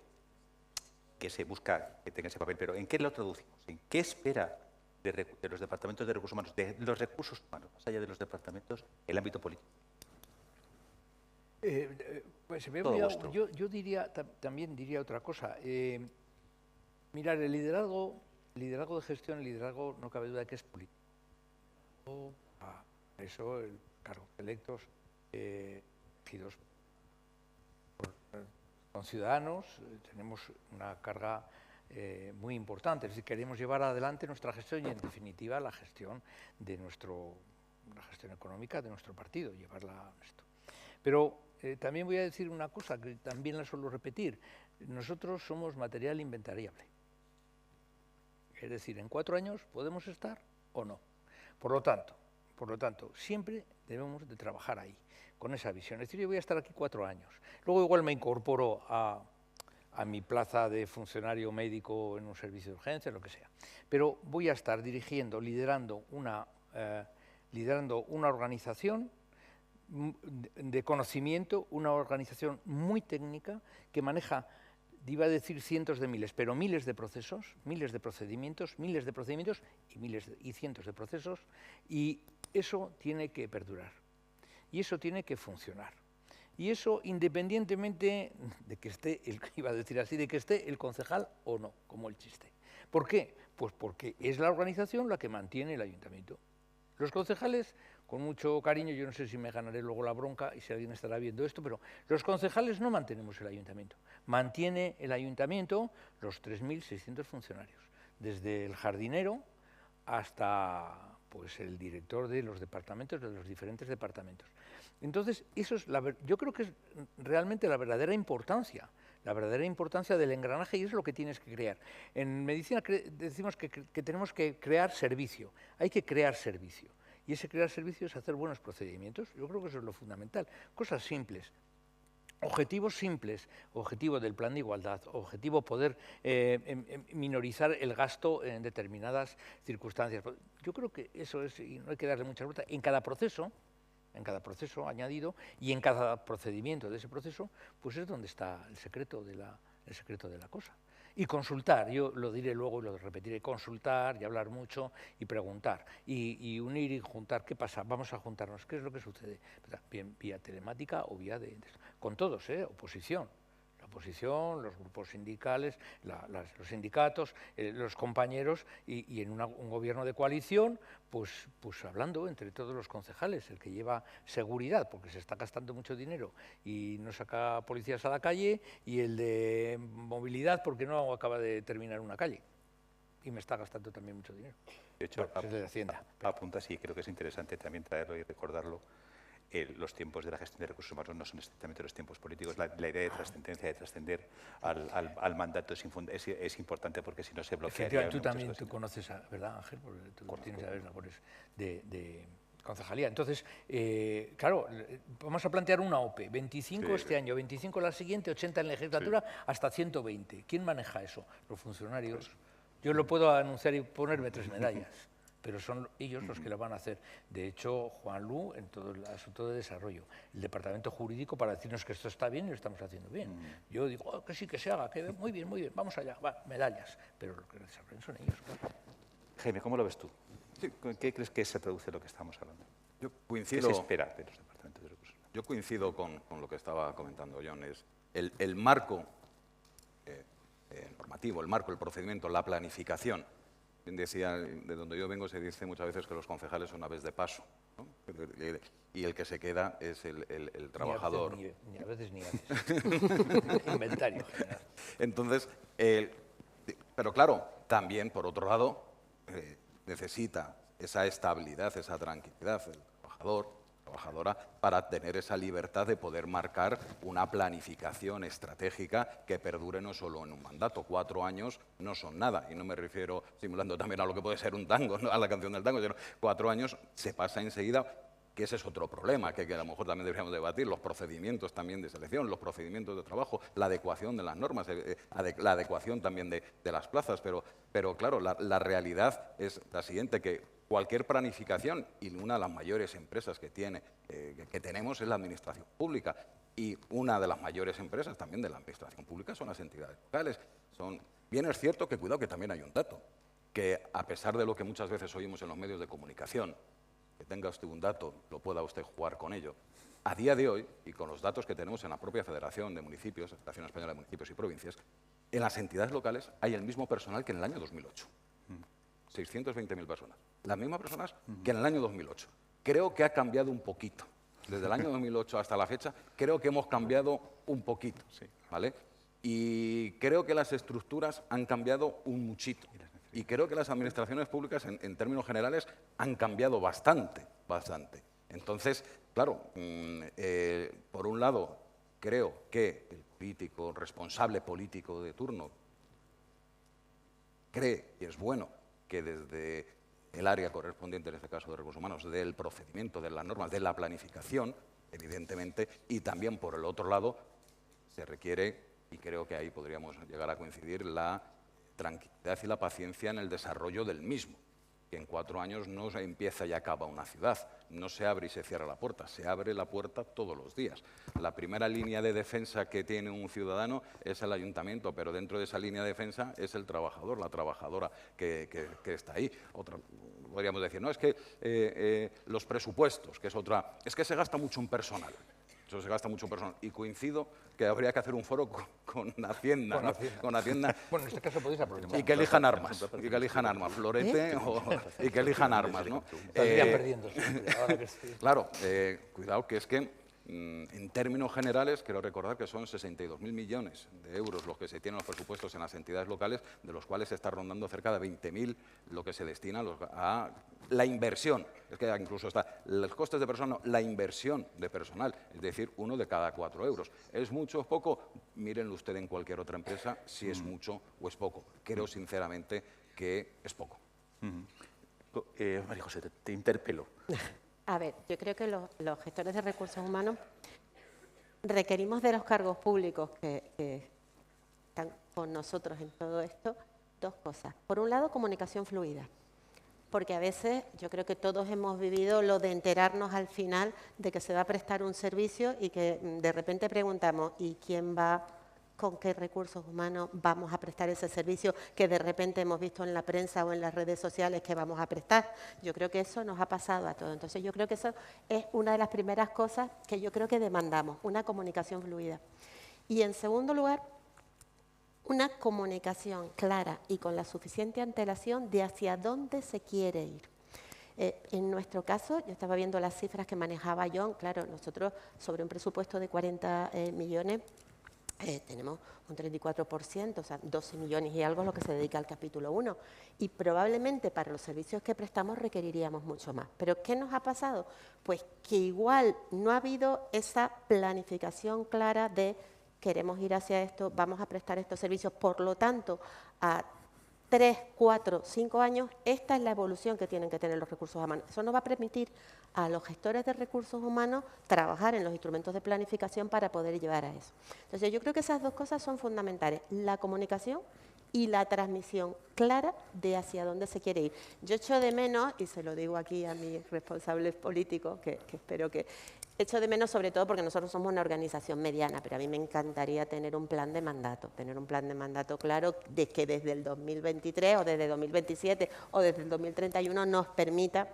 B: que se busca que tenga ese papel, pero ¿en qué lo traducimos? ¿En qué espera de los departamentos de recursos humanos, de los recursos humanos, más allá de los departamentos, el ámbito político?
E: Pues
B: Todo
E: yo diría, también diría otra cosa. Mirar, el liderazgo de gestión, el liderazgo no cabe duda de que es político. Eso, el cargos electos, elegidos con ciudadanos, tenemos una carga muy importante. Es decir, queremos llevar adelante nuestra gestión y, en definitiva, la gestión de la gestión económica de nuestro partido, llevarla a esto. Pero también voy a decir una cosa que también la suelo repetir. Nosotros somos material inventariable. Es decir, en 4 años podemos estar o no. Por lo tanto, siempre debemos de trabajar ahí, con esa visión. Es decir, yo voy a estar aquí 4 años. Luego igual me incorporo a mi plaza de funcionario médico en un servicio de urgencia, lo que sea. Pero voy a estar dirigiendo, liderando una organización de conocimiento, una organización muy técnica que maneja, iba a decir cientos de miles, pero miles de procesos, miles de procedimientos y cientos de procesos, y eso tiene que perdurar, y eso tiene que funcionar. Y eso independientemente de que esté, iba a decir así, de que esté el concejal o no, como el chiste. ¿Por qué? Pues porque es la organización la que mantiene el ayuntamiento. Los concejales, con mucho cariño, yo no sé si me ganaré luego la bronca y si alguien estará viendo esto, pero los concejales no mantenemos el ayuntamiento. Mantiene el ayuntamiento los 3.600 funcionarios, desde el jardinero hasta pues, el director de los departamentos, de los diferentes departamentos. Entonces, eso es yo creo que es realmente la verdadera importancia del engranaje, y es lo que tienes que crear. En medicina decimos que tenemos que crear servicio, hay que crear servicio. Y ese crear servicio es hacer buenos procedimientos. Yo creo que eso es lo fundamental. Cosas simples, objetivos simples, objetivo del plan de igualdad, objetivo poder minorizar el gasto en determinadas circunstancias. Yo creo que eso es, y no hay que darle mucha vuelta, en cada proceso añadido y en cada procedimiento de ese proceso, pues es donde está el secreto de la cosa. Y consultar, yo lo diré luego y lo repetiré, consultar y hablar mucho y preguntar, y unir y juntar. ¿Qué pasa? Vamos a juntarnos. ¿Qué es lo que sucede? Bien, vía telemática o vía con todos, oposición. La oposición, los grupos sindicales, los sindicatos, los compañeros y en un gobierno de coalición, pues hablando entre todos los concejales, el que lleva seguridad, porque se está gastando mucho dinero y no saca policías a la calle, y el de movilidad, porque no acaba de terminar una calle y me está gastando también mucho dinero.
B: De hecho,
E: bueno, es de Hacienda.
B: Apunta, sí, creo que es interesante también traerlo y recordarlo. Los tiempos de la gestión de recursos humanos no son estrictamente los tiempos políticos. La idea de trascendencia, de trascender al mandato es importante, porque si no se bloquea.
E: Tú también conoces, ¿verdad, Ángel? Porque tú tienes ya labores de concejalía. Entonces, claro, vamos a plantear una OPE, 25 este año, 25 la siguiente, 80 en legislatura, hasta 120. ¿Quién maneja eso? Los funcionarios. Yo lo puedo anunciar y ponerme 3 medallas. Pero son ellos los que lo van a hacer. De hecho, Juan Lu, en todo el asunto de desarrollo, el departamento jurídico, para decirnos que esto está bien y lo estamos haciendo bien. Yo digo, que sí, que se haga, que muy bien, vamos allá, medallas. Pero lo que desarrollan son ellos. Claro.
B: Jaime, ¿cómo lo ves tú? ¿Con qué crees que se traduce lo que estamos hablando?
D: Yo coincido,
B: ¿Qué se espera de los departamentos de recursos humanos?
D: Yo coincido con lo que estaba comentando John. Es el marco normativo, el marco, el procedimiento, la planificación. Decía, de donde yo vengo se dice muchas veces que los concejales son aves de paso, ¿no? Y el que se queda es el trabajador.
E: Ni a veces. Inventario general.
D: Entonces, pero claro, también, por otro lado, necesita esa estabilidad, esa tranquilidad, el trabajador, trabajadora, para tener esa libertad de poder marcar una planificación estratégica que perdure no solo en un mandato. 4 años no son nada, y no me refiero, simulando también a lo que puede ser un tango, ¿no?, a la canción del tango, sino 4 años se pasa enseguida, que ese es otro problema que a lo mejor también deberíamos debatir, los procedimientos también de selección, los procedimientos de trabajo, la adecuación de las normas, la adecuación también de las plazas, pero claro, la realidad es la siguiente, que cualquier planificación, y una de las mayores empresas que tenemos es la administración pública, y una de las mayores empresas también de la administración pública son las entidades locales. Bien es cierto que, cuidado, que también hay un dato, que a pesar de lo que muchas veces oímos en los medios de comunicación, que tenga usted un dato, lo pueda usted jugar con ello. A día de hoy, y con los datos que tenemos en la propia Federación de Municipios, Federación Española de Municipios y Provincias, en las entidades locales hay el mismo personal que en el año 2008. 620.000 personas. Las mismas personas que en el año 2008. Creo que ha cambiado un poquito. Desde el año 2008 hasta la fecha, creo que hemos cambiado un poquito, ¿vale? Y creo que las estructuras han cambiado un muchito. Y creo que las administraciones públicas, en términos generales, han cambiado bastante, bastante. Entonces, claro, por un lado, creo que el político, responsable político de turno, cree, y es bueno, que desde el área correspondiente, en este caso de recursos humanos, del procedimiento, de las normas, de la planificación, evidentemente, y también por el otro lado, se requiere, y creo que ahí podríamos llegar a coincidir, la tranquilidad y la paciencia en el desarrollo del mismo, que en 4 años no se empieza y acaba una ciudad, no se abre y se cierra la puerta, se abre la puerta todos los días. La primera línea de defensa que tiene un ciudadano es el ayuntamiento, pero dentro de esa línea de defensa es el trabajador, la trabajadora que está ahí. Podríamos decir, no, es que los presupuestos, que es otra, es que se gasta mucho en personal. Eso se gasta mucho en personal. Y coincido que habría que hacer un foro con Hacienda, ¿no? Con Hacienda.
E: Bueno, en este caso podéis aprovechar.
D: Y que elijan armas, florete, y que elijan armas, ¿no?
E: Saldrían perdiendo siempre, ahora que sí.
D: Claro, cuidado, que es que en términos generales, quiero recordar que son 62.000 millones de euros los que se tienen los presupuestos en las entidades locales, de los cuales se está rondando cerca de 20.000 lo que se destina a la inversión. Es que incluso está los costes de personal, la inversión de personal, es decir, 1 de cada 4 euros. ¿Es mucho o es poco? Mírenlo usted en cualquier otra empresa si es mucho o es poco. Creo sinceramente que es poco.
B: María José, te interpelo.
C: A ver, yo creo que los gestores de recursos humanos requerimos de los cargos públicos que están con nosotros en todo esto 2 cosas. Por un lado, comunicación fluida, porque a veces yo creo que todos hemos vivido lo de enterarnos al final de que se va a prestar un servicio y que de repente preguntamos, ¿y quién va? ¿Con qué recursos humanos vamos a prestar ese servicio que de repente hemos visto en la prensa o en las redes sociales que vamos a prestar? Yo creo que eso nos ha pasado a todos. Entonces, yo creo que eso es una de las primeras cosas que yo creo que demandamos, una comunicación fluida. Y en segundo lugar, una comunicación clara y con la suficiente antelación de hacia dónde se quiere ir. En nuestro caso, yo estaba viendo las cifras que manejaba John, claro, nosotros sobre un presupuesto de 40 millones, tenemos un 34%, o sea, 12 millones y algo es lo que se dedica al capítulo 1. Y probablemente para los servicios que prestamos requeriríamos mucho más. ¿Pero qué nos ha pasado? Pues que igual no ha habido esa planificación clara de queremos ir hacia esto, vamos a prestar estos servicios. Por lo tanto, a 3, 4, 5 años, esta es la evolución que tienen que tener los recursos humanos. Eso nos va a permitir a los gestores de recursos humanos trabajar en los instrumentos de planificación para poder llevar a eso. Entonces, yo creo que esas 2 cosas son fundamentales, la comunicación y la transmisión clara de hacia dónde se quiere ir. Yo echo de menos, y se lo digo aquí a mis responsables políticos, que espero que... Echo de menos sobre todo porque nosotros somos una organización mediana, pero a mí me encantaría tener un plan de mandato claro de que desde el 2023 o desde 2027 o desde el 2031 nos permita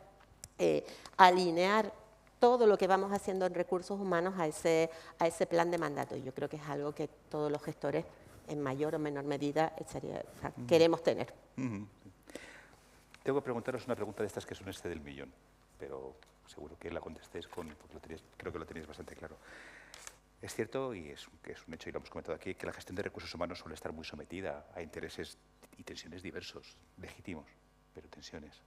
C: alinear todo lo que vamos haciendo en recursos humanos a ese plan de mandato. Y yo creo que es algo que todos los gestores, en mayor o menor medida, queremos tener.
B: Tengo que preguntaros una pregunta de estas que son del millón, pero seguro que la contestéis porque creo que lo tenéis bastante claro. Es cierto, y es un hecho, y lo hemos comentado aquí, que la gestión de recursos humanos suele estar muy sometida a intereses y tensiones diversos, legítimos, pero tensiones.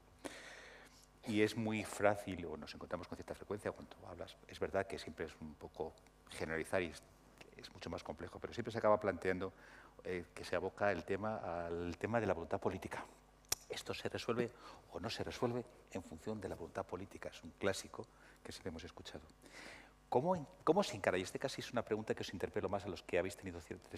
B: Y es muy frágil, o nos encontramos con cierta frecuencia cuando hablas. Es verdad que siempre es un poco generalizar y es mucho más complejo, pero siempre se acaba planteando que se aboca al tema de la voluntad política. Esto se resuelve o no se resuelve en función de la voluntad política. Es un clásico que siempre hemos escuchado. ¿Cómo se encara? Y este casi es una pregunta que os interpelo más a los que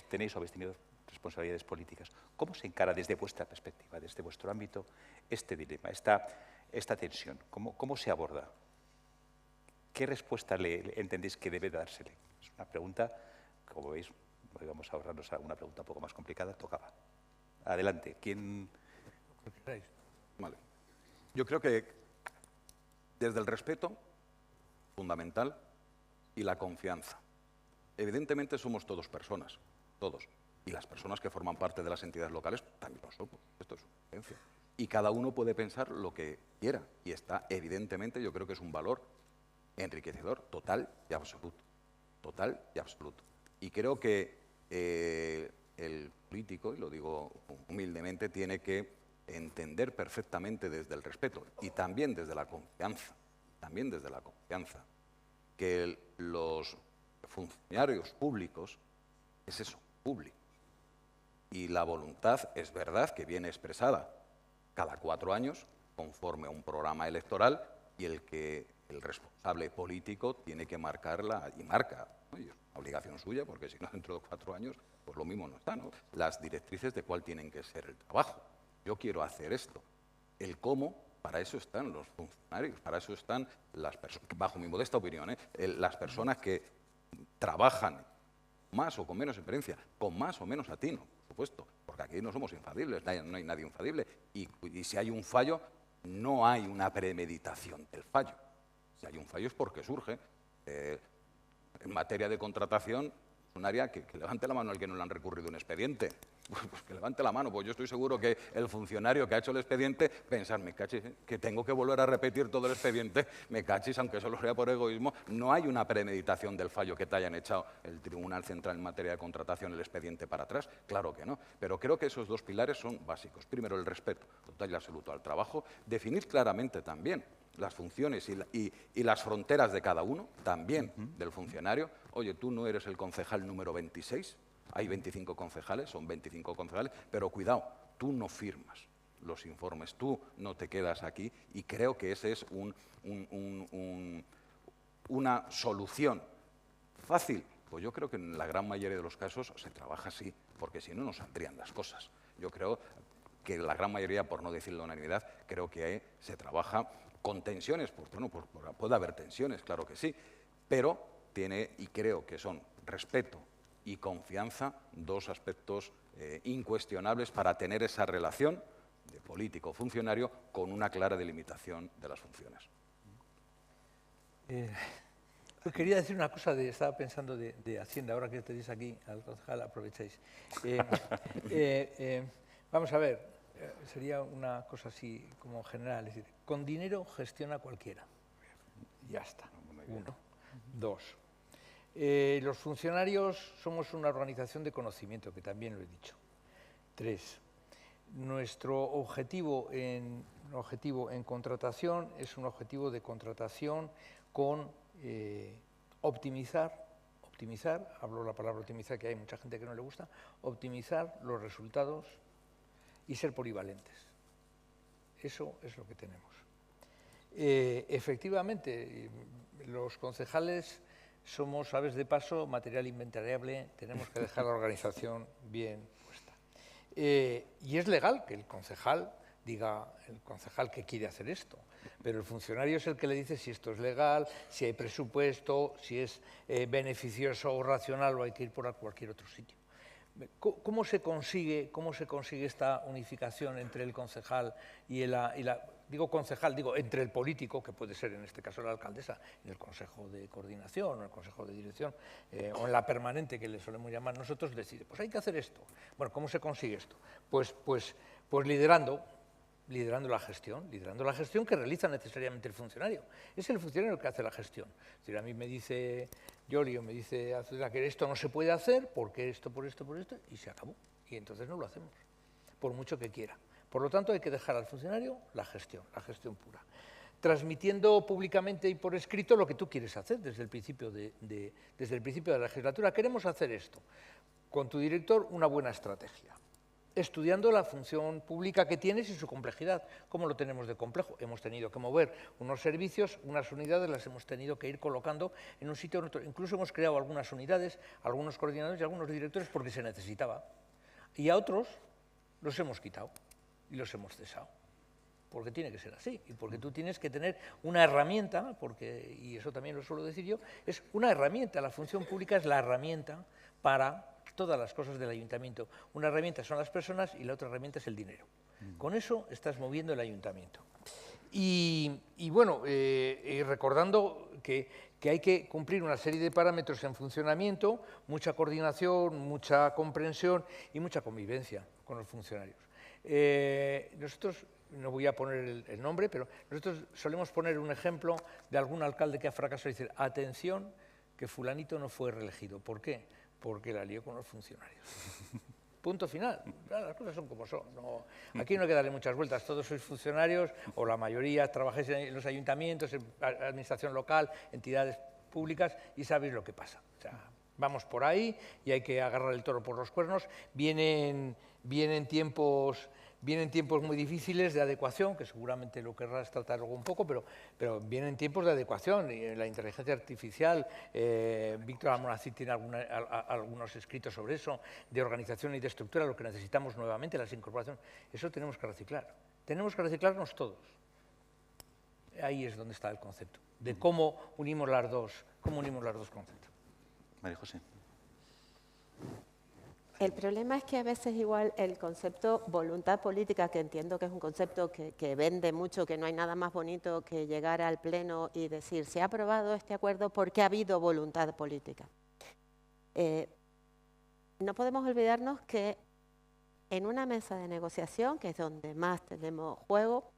B: tenéis o habéis tenido responsabilidades políticas. ¿Cómo se encara desde vuestra perspectiva, desde vuestro ámbito, este dilema, esta tensión? ¿Cómo se aborda? ¿Qué respuesta le entendéis que debe dársele? Es una pregunta, como veis, vamos a ahorrarnos a una pregunta un poco más complicada, tocaba. Adelante, ¿quién...?
D: Vale. Yo creo que desde el respeto, fundamental, y la confianza. Evidentemente somos todos personas, todos. Y las personas que forman parte de las entidades locales también lo somos. Esto es una creencia. Y cada uno puede pensar lo que quiera. Y está, evidentemente, yo creo que es un valor enriquecedor total y absoluto. Total y absoluto. Y creo que el político, y lo digo humildemente, tiene que entender perfectamente desde el respeto y también desde la confianza, que los funcionarios públicos es eso, público. Y la voluntad es verdad que viene expresada cada 4 años conforme a un programa electoral y el responsable político tiene que marcarla y marca, ¿no? Y es una obligación suya porque si no dentro de 4 años pues lo mismo no está, ¿no? Las directrices de cuál tienen que ser el trabajo. Yo quiero hacer esto. El cómo, para eso están los funcionarios, para eso están las personas, bajo mi modesta opinión, las personas que trabajan más o con menos experiencia, con más o menos atino, por supuesto, porque aquí no somos infalibles, no hay nadie infalible. Y si hay un fallo, no hay una premeditación del fallo. Si hay un fallo es porque surge. En materia de contratación, es un área que levante la mano el que no le han recurrido un expediente. Pues que levante la mano, pues yo estoy seguro que el funcionario que ha hecho el expediente pensar, me cachis, que tengo que volver a repetir todo el expediente, me cachis, aunque solo sea por egoísmo. No hay una premeditación del fallo que te hayan echado el Tribunal Central en materia de contratación el expediente para atrás, claro que no. Pero creo que esos 2 pilares son básicos. Primero, el respeto total y absoluto al trabajo, definir claramente también las funciones y las fronteras de cada uno, también del funcionario. Oye, tú no eres el concejal número 26, hay 25 concejales, son 25 concejales, pero cuidado, tú no firmas los informes, tú no te quedas aquí, y creo que ese es una solución fácil. Pues yo creo que en la gran mayoría de los casos se trabaja así, porque si no, no saldrían las cosas. Yo creo que la gran mayoría, por no decir la unanimidad, creo que se trabaja con tensiones. Pues bueno, puede haber tensiones, claro que sí, pero tiene, y creo que son respeto y confianza, 2 aspectos incuestionables para tener esa relación de político-funcionario con una clara delimitación de las funciones.
E: Quería decir una cosa, estaba pensando de Hacienda, ahora que tenéis aquí al concejal, aprovecháis. Vamos a ver, sería una cosa así como general, es decir, con dinero gestiona cualquiera. Ya está, 1. 2. Los funcionarios somos una organización de conocimiento, que también lo he dicho. 3. Nuestro objetivo en contratación es un objetivo de contratación con optimizar, hablo la palabra optimizar, que hay mucha gente que no le gusta, optimizar los resultados y ser polivalentes. Eso es lo que tenemos. Efectivamente, los concejales somos aves de paso, material inventariable, tenemos que dejar la organización bien puesta. Y es legal que el concejal diga, que quiere hacer esto, pero el funcionario es el que le dice si esto es legal, si hay presupuesto, si es beneficioso o racional o hay que ir por cualquier otro sitio. ¿Cómo se consigue esta unificación entre el concejal y entre el político, que puede ser en este caso la alcaldesa, en el Consejo de Coordinación o el Consejo de Dirección, o en la permanente, que le solemos llamar nosotros, decide, pues hay que hacer esto. Bueno, ¿cómo se consigue esto? Pues liderando la gestión que realiza necesariamente el funcionario. Es el funcionario el que hace la gestión. Es decir, a mí me dice Yoli o me dice Azudra que esto no se puede hacer porque esto, por esto, y se acabó. Y entonces no lo hacemos, por mucho que quiera. Por lo tanto, hay que dejar al funcionario la gestión pura. transmitiendo públicamente y por escrito lo que tú quieres hacer desde el principio de la legislatura. Queremos hacer esto. Con tu director, una buena estrategia. Estudiando la función pública que tienes y su complejidad. ¿Cómo lo tenemos de complejo? Hemos tenido que mover unos servicios, unas unidades, las hemos tenido que ir colocando en un sitio o en otro. Incluso hemos creado algunas unidades, algunos coordinadores y algunos directores porque se necesitaba. Y a otros los hemos quitado y los hemos cesado. Porque tiene que ser así, y porque tú tienes que tener una herramienta, porque, y eso también lo suelo decir yo, es una herramienta, la función pública es la herramienta para todas las cosas del ayuntamiento. Una herramienta son las personas y la otra herramienta es el dinero. Con eso estás moviendo el ayuntamiento. Y bueno, recordando que hay que cumplir una serie de parámetros en funcionamiento, mucha coordinación, mucha comprensión y mucha convivencia con los funcionarios. Nosotros, no voy a poner el nombre, pero nosotros solemos poner un ejemplo de algún alcalde que ha fracasado y decir, atención, que fulanito no fue reelegido. ¿Por qué? Porque la lió con los funcionarios. Punto final. Las cosas son como son. No, aquí no hay que darle muchas vueltas. Todos sois funcionarios, o la mayoría trabajáis en los ayuntamientos, en administración local, entidades públicas, y sabéis lo que pasa. O sea, vamos por ahí y hay que agarrar el toro por los cuernos. Vienen tiempos muy difíciles de adecuación, que seguramente lo querrás tratar luego un poco, pero vienen tiempos de adecuación. Y la inteligencia artificial, Víctor Almonacid tiene algunos escritos sobre eso, de organización y de estructura, lo que necesitamos nuevamente, las incorporaciones. Eso tenemos que reciclar. Tenemos que reciclarnos todos. Ahí es donde está el concepto, de cómo unimos los dos conceptos.
B: María José.
C: El problema es que a veces igual el concepto voluntad política, que entiendo que es un concepto que vende mucho, que no hay nada más bonito que llegar al Pleno y decir, se ha aprobado este acuerdo porque ha habido voluntad política. No podemos olvidarnos que en una mesa de negociación, que es donde más tenemos juego,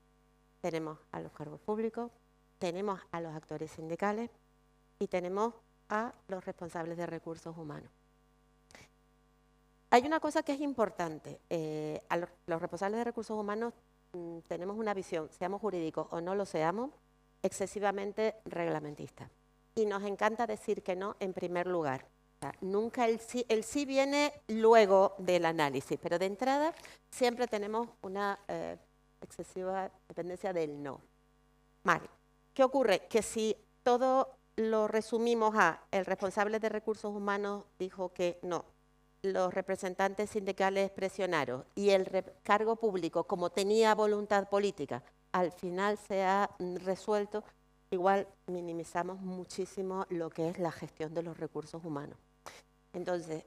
C: tenemos a los cargos públicos, tenemos a los actores sindicales y tenemos a los responsables de recursos humanos. Hay una cosa que es importante. A los responsables de recursos humanos tenemos una visión, seamos jurídicos o no lo seamos, excesivamente reglamentista. Y nos encanta decir que no en primer lugar. O sea, nunca el sí viene luego del análisis, pero de entrada siempre tenemos una excesiva dependencia del no. Mal. ¿Qué ocurre? Que si todo lo resumimos a el responsable de recursos humanos dijo que no, los representantes sindicales presionaron y el cargo público, como tenía voluntad política, al final se ha resuelto, igual minimizamos muchísimo lo que es la gestión de los recursos humanos. Entonces,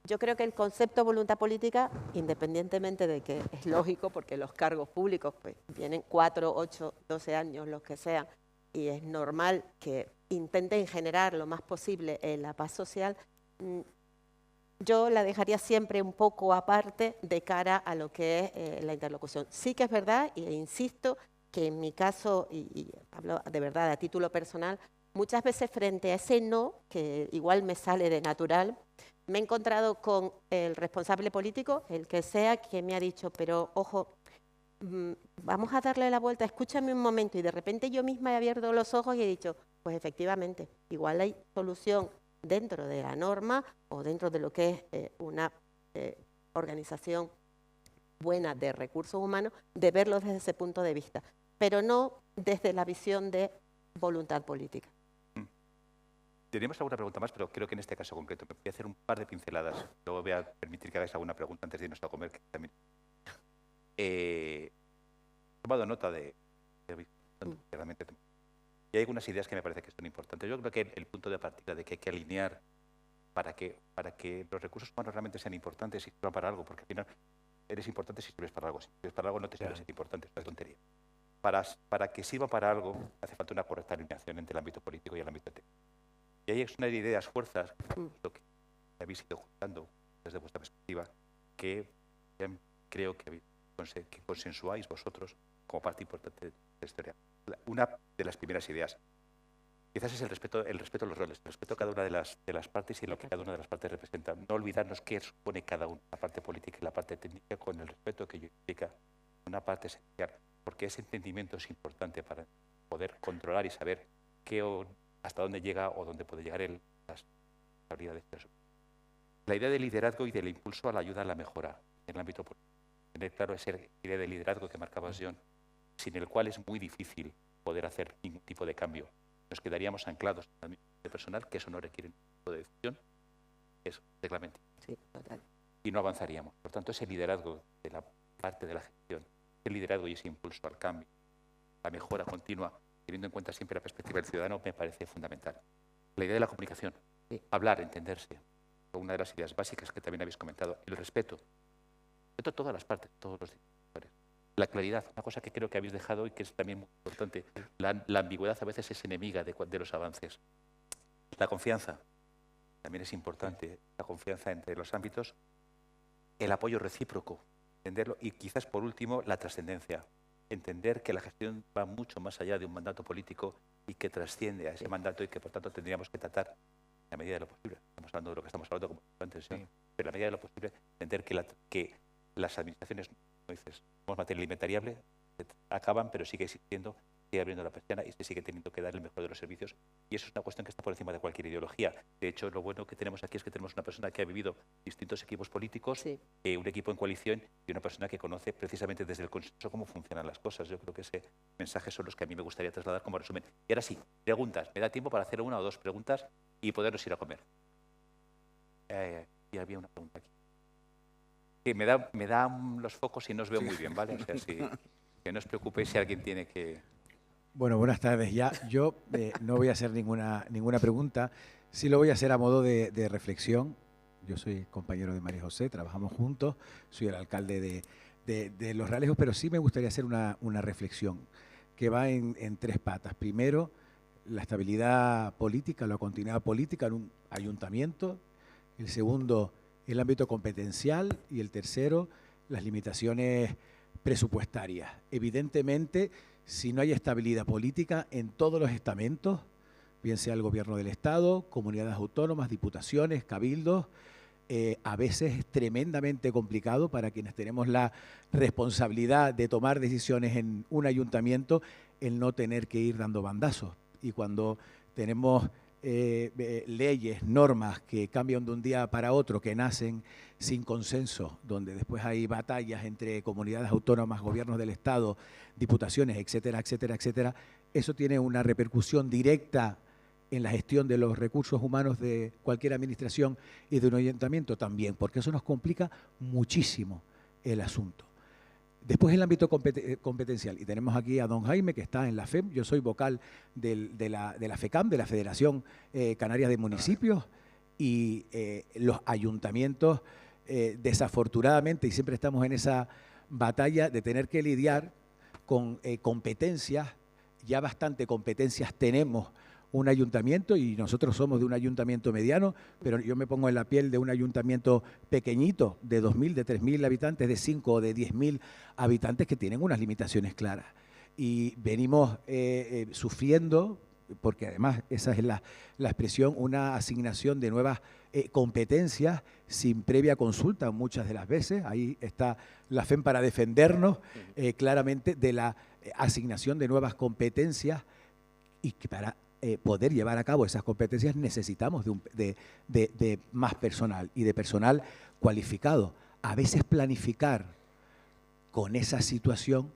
C: yo creo que el concepto voluntad política, independientemente de que es lógico, porque los cargos públicos pues, tienen 4, 8, 12 años, los que sean, y es normal que intenten generar lo más posible la paz social, yo la dejaría siempre un poco aparte de cara a lo que es la interlocución. Sí que es verdad, e insisto, que en mi caso, y hablo de verdad a título personal, muchas veces frente a ese no, que igual me sale de natural, me he encontrado con el responsable político, el que sea, que me ha dicho, pero ojo, vamos a darle la vuelta, escúchame un momento, y de repente yo misma he abierto los ojos y he dicho, pues efectivamente, igual hay solución dentro de la norma o dentro de lo que es una organización buena de recursos humanos, de verlo desde ese punto de vista, pero no desde la visión de voluntad política.
B: Teníamos alguna pregunta más, pero creo que en este caso concreto me voy a hacer un par de pinceladas. Luego voy a permitir que hagáis alguna pregunta antes de irnos a comer. Que también he tomado nota de realmente. Y hay algunas ideas que me parece que son importantes. Yo creo que el punto de partida de que hay que alinear para que los recursos humanos realmente sean importantes y sirvan para algo, porque al final eres importante si sirves para algo. Si sirves para algo no te sirve ser importante, es una tontería. Para que sirva para algo hace falta una correcta alineación entre el ámbito político y el ámbito técnico. Y ahí es una de ideas, fuerzas, lo que habéis ido juntando desde vuestra perspectiva, que creo que consensuáis vosotros como parte importante de la historia. Una de las primeras ideas, quizás es el respeto a los roles, el respeto a cada una de las partes y lo que cada una de las partes representa. No olvidarnos qué supone cada una, la parte política y la parte técnica, con el respeto que implica una parte esencial. porque ese entendimiento es importante para poder controlar y saber hasta dónde llega o dónde puede llegar las habilidades. La idea de liderazgo y del impulso a la ayuda a la mejora en el ámbito político. Tener claro esa idea de liderazgo que marcaba John, sin el cual es muy difícil poder hacer ningún tipo de cambio. Nos quedaríamos anclados en el ámbito personal, que eso no requiere ningún tipo de decisión, es reglamento.
C: Sí, total.
B: Y no avanzaríamos. Por tanto, ese liderazgo de la parte de la gestión, ese liderazgo y ese impulso al cambio, la mejora continua, teniendo en cuenta siempre la perspectiva del ciudadano, me parece fundamental. La idea de la comunicación, hablar, entenderse, una de las ideas básicas que también habéis comentado, el respeto. Respeto a todas las partes, todos los sectores. La claridad, una cosa que creo que habéis dejado y que es también muy importante. La ambigüedad a veces es enemiga de los avances. La confianza también es importante, la confianza entre los ámbitos. El apoyo recíproco, entenderlo. Y quizás, por último, la trascendencia. Entender que la gestión va mucho más allá de un mandato político y que trasciende a ese mandato y que, por tanto, tendríamos que tratar, en la medida de lo posible, estamos hablando de lo que estamos hablando como antes, pero en la medida de lo posible, entender que las administraciones, como dices, somos materia inventariable, acaban, pero sigue existiendo, sigue abriendo la persiana y se sigue teniendo que dar el mejor de los servicios. Y eso es una cuestión que está por encima de cualquier ideología. De hecho, lo bueno que tenemos aquí es que tenemos una persona que ha vivido distintos equipos políticos, un equipo en coalición y una persona que conoce precisamente desde el consenso cómo funcionan las cosas. Yo creo que ese mensaje son los que a mí me gustaría trasladar como resumen. Y ahora sí, preguntas. Me da tiempo para hacer una o dos preguntas y podernos ir a comer. Y había una pregunta aquí. Que me dan los focos y no os veo muy bien, ¿vale? O sea, que no os preocupéis si alguien tiene que...
F: Bueno, buenas tardes. Ya yo no voy a hacer ninguna pregunta. Sí lo voy a hacer a modo de reflexión. Yo soy compañero de María José, trabajamos juntos. Soy el alcalde de Los Realejos, pero sí me gustaría hacer una reflexión que va en tres patas. Primero, la estabilidad política, la continuidad política en un ayuntamiento. El segundo, el ámbito competencial. Y el tercero, las limitaciones presupuestarias. Evidentemente, si no hay estabilidad política en todos los estamentos, bien sea el gobierno del Estado, comunidades autónomas, diputaciones, cabildos, a veces es tremendamente complicado para quienes tenemos la responsabilidad de tomar decisiones en un ayuntamiento el no tener que ir dando bandazos. Y cuando tenemos leyes, normas que cambian de un día para otro, que nacen sin consenso, donde después hay batallas entre comunidades autónomas, gobiernos del Estado, diputaciones, etcétera, etcétera, etcétera, eso tiene una repercusión directa en la gestión de los recursos humanos de cualquier administración y de un ayuntamiento también, porque eso nos complica muchísimo el asunto. Después el ámbito competencial, y tenemos aquí a don Jaime, que está en la FEM, yo soy vocal de la FECAM, de la Federación Canaria de Municipios, y los ayuntamientos, desafortunadamente, y siempre estamos en esa batalla de tener que lidiar con competencias, ya bastante competencias tenemos un ayuntamiento y nosotros somos de un ayuntamiento mediano, pero yo me pongo en la piel de un ayuntamiento pequeñito, de 2.000, de 3.000 habitantes, de 5 o de 10.000 habitantes que tienen unas limitaciones claras. Y venimos sufriendo, porque además esa es la expresión, una asignación de nuevas competencias sin previa consulta muchas de las veces. Ahí está la FEM para defendernos claramente de la asignación de nuevas competencias y que para poder llevar a cabo esas competencias necesitamos de más personal y de personal cualificado. A veces planificar con esa situación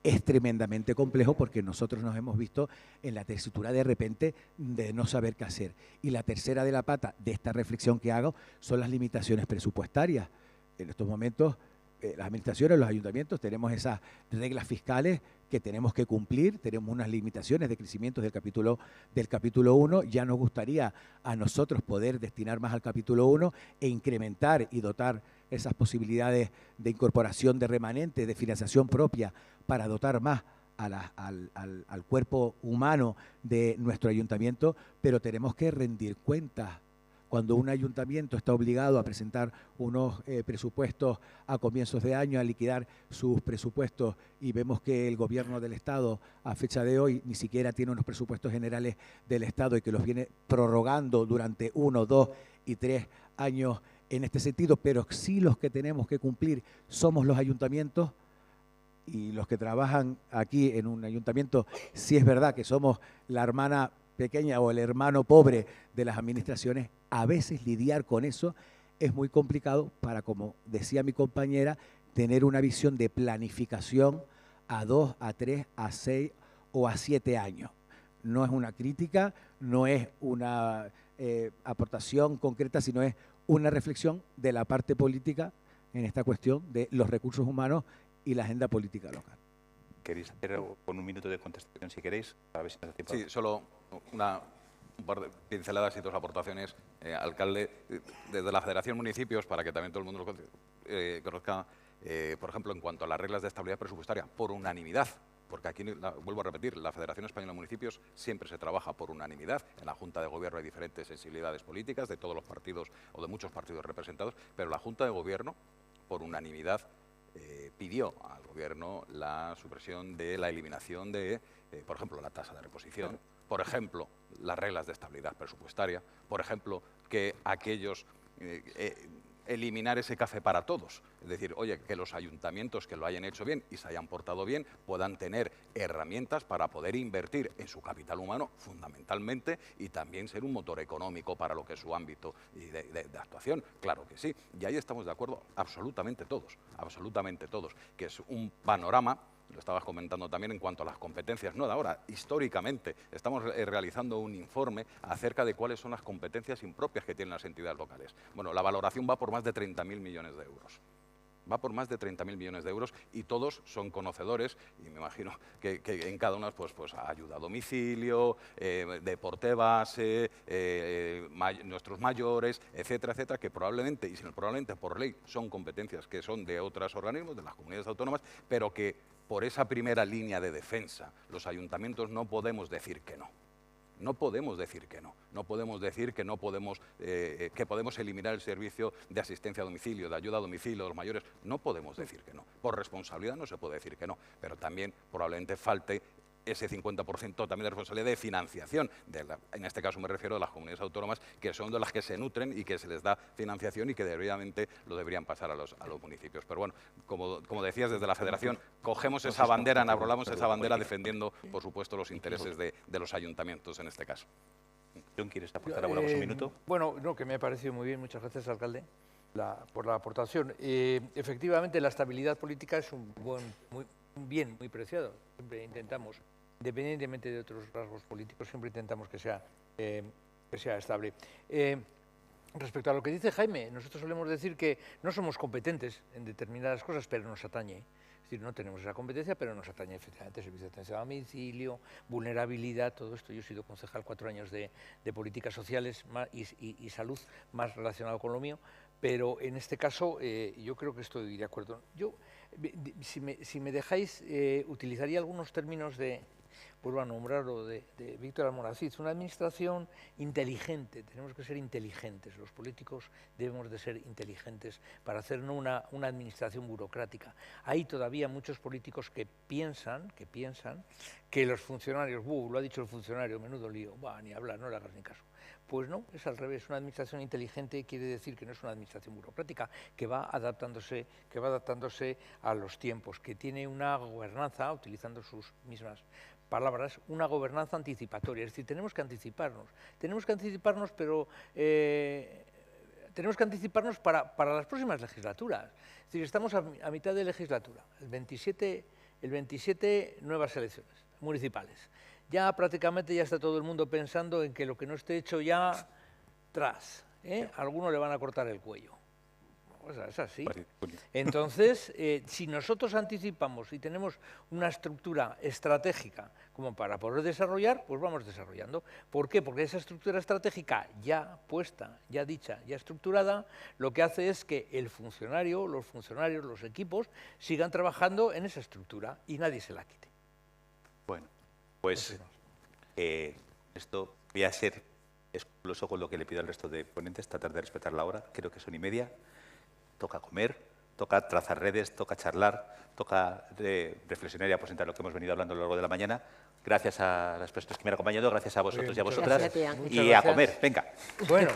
F: es tremendamente complejo porque nosotros nos hemos visto en la tesitura de repente de no saber qué hacer. Y la tercera de la pata de esta reflexión que hago son las limitaciones presupuestarias. En estos momentos las administraciones, los ayuntamientos, tenemos esas reglas fiscales que tenemos que cumplir, tenemos unas limitaciones de crecimiento del capítulo 1, ya nos gustaría a nosotros poder destinar más al capítulo 1 e incrementar y dotar esas posibilidades de incorporación de remanentes, de financiación propia para dotar más al cuerpo humano de nuestro ayuntamiento, pero tenemos que rendir cuentas. Cuando un ayuntamiento está obligado a presentar unos presupuestos a comienzos de año, a liquidar sus presupuestos y vemos que el gobierno del Estado a fecha de hoy ni siquiera tiene unos presupuestos generales del Estado y que los viene prorrogando durante 1, 2 y 3 años en este sentido, pero sí los que tenemos que cumplir somos los ayuntamientos, y los que trabajan aquí en un ayuntamiento, sí es verdad que somos la hermana pequeña o el hermano pobre de las administraciones, a veces lidiar con eso es muy complicado para, como decía mi compañera, tener una visión de planificación a 2, a 3, a 6 o a 7 años. No es una crítica, no es una aportación concreta, sino es una reflexión de la parte política en esta cuestión de los recursos humanos y la agenda política local.
B: ¿Queréis hacer con un minuto de contestación, si queréis? A ver si nos da tiempo.
D: Sí, solo un par de pinceladas y 2 aportaciones. Alcalde, desde la Federación Municipios, para que también todo el mundo lo conozca, por ejemplo, en cuanto a las reglas de estabilidad presupuestaria, por unanimidad, porque aquí, vuelvo a repetir, la Federación Española de Municipios siempre se trabaja por unanimidad. En la Junta de Gobierno hay diferentes sensibilidades políticas de todos los partidos o de muchos partidos representados, pero la Junta de Gobierno, por unanimidad, pidió al Gobierno la supresión de la eliminación de, por ejemplo, la tasa de reposición, por ejemplo, las reglas de estabilidad presupuestaria, por ejemplo, que aquellos eliminar ese café para todos. Es decir, oye, que los ayuntamientos que lo hayan hecho bien y se hayan portado bien puedan tener herramientas para poder invertir en su capital humano, fundamentalmente, y también ser un motor económico para lo que es su ámbito de actuación. Claro que sí. Y ahí estamos de acuerdo absolutamente todos, que es un panorama. Lo estabas comentando también en cuanto a las competencias, no de ahora, históricamente estamos realizando un informe acerca de cuáles son las competencias impropias que tienen las entidades locales. Bueno, la valoración va por más de 30.000 millones de euros. Va por más de 30.000 millones de euros y todos son conocedores y me imagino que en cada una pues ayuda a domicilio, deporte base, nuestros mayores, etcétera, etcétera, que probablemente, y si no probablemente por ley, son competencias que son de otros organismos, de las comunidades autónomas, pero que por esa primera línea de defensa los ayuntamientos no podemos decir que no. No podemos decir que no. No podemos decir que no podemos, que podemos eliminar el servicio de asistencia a domicilio, de ayuda a domicilio de los mayores. No podemos decir que no. Por responsabilidad no se puede decir que no. Pero también probablemente falte ese 50% también de responsabilidad de financiación. En este caso me refiero a las comunidades autónomas, que son de las que se nutren y que se les da financiación y que debidamente lo deberían pasar a los municipios. Pero bueno, como decías, desde la Federación cogemos esa bandera, enarbolamos esa bandera defendiendo, por supuesto, los intereses de los ayuntamientos en este caso.
B: John, ¿quieres aportar algo un minuto?
E: Bueno, no, que me ha parecido muy bien. Muchas gracias, alcalde, por la aportación. Efectivamente, la estabilidad política es un bien muy preciado. Siempre intentamos, independientemente de otros rasgos políticos, siempre intentamos que sea estable. Respecto a lo que dice Jaime, nosotros solemos decir que no somos competentes en determinadas cosas, pero nos atañe. Es decir, no tenemos esa competencia, pero nos atañe efectivamente servicio de atención a domicilio, vulnerabilidad, todo esto. Yo he sido concejal 4 años de políticas sociales y salud, más relacionado con lo mío, pero en este caso yo creo que estoy de acuerdo. Yo, si me dejáis, utilizaría algunos términos vuelvo a nombrarlo, de Víctor Almoraciz, una administración inteligente. Tenemos que ser inteligentes, los políticos debemos de ser inteligentes para hacer no una administración burocrática. Hay todavía muchos políticos que piensan que los funcionarios, lo ha dicho el funcionario, menudo lío, ni hablar, no le hagas ni caso. Pues no, es al revés. Una administración inteligente quiere decir que no es una administración burocrática, que va adaptándose a los tiempos, que tiene una gobernanza, utilizando sus mismas palabras, una gobernanza anticipatoria. Es decir, tenemos que anticiparnos, pero tenemos que anticiparnos para las próximas legislaturas. Es decir, estamos a mitad de legislatura, el 27 nuevas elecciones municipales. Ya prácticamente ya está todo el mundo pensando en que lo que no esté hecho ya, a alguno le van a cortar el cuello. O sea, es así. Entonces, si nosotros anticipamos y tenemos una estructura estratégica como para poder desarrollar, pues vamos desarrollando. ¿Por qué? Porque esa estructura estratégica ya puesta, ya dicha, ya estructurada, lo que hace es que los funcionarios, los equipos, sigan trabajando en esa estructura y nadie se la quite.
B: Bueno, pues esto voy a ser escrupuloso con lo que le pido al resto de ponentes, tratar de respetar la hora, creo que son 1:30. Toca comer, toca trazar redes, toca charlar, toca reflexionar y aposentar lo que hemos venido hablando a lo largo de la mañana. Gracias a las personas que me han acompañado, gracias a vosotros y a vosotras.
C: Gracias,
B: y a comer, venga.
E: Bueno.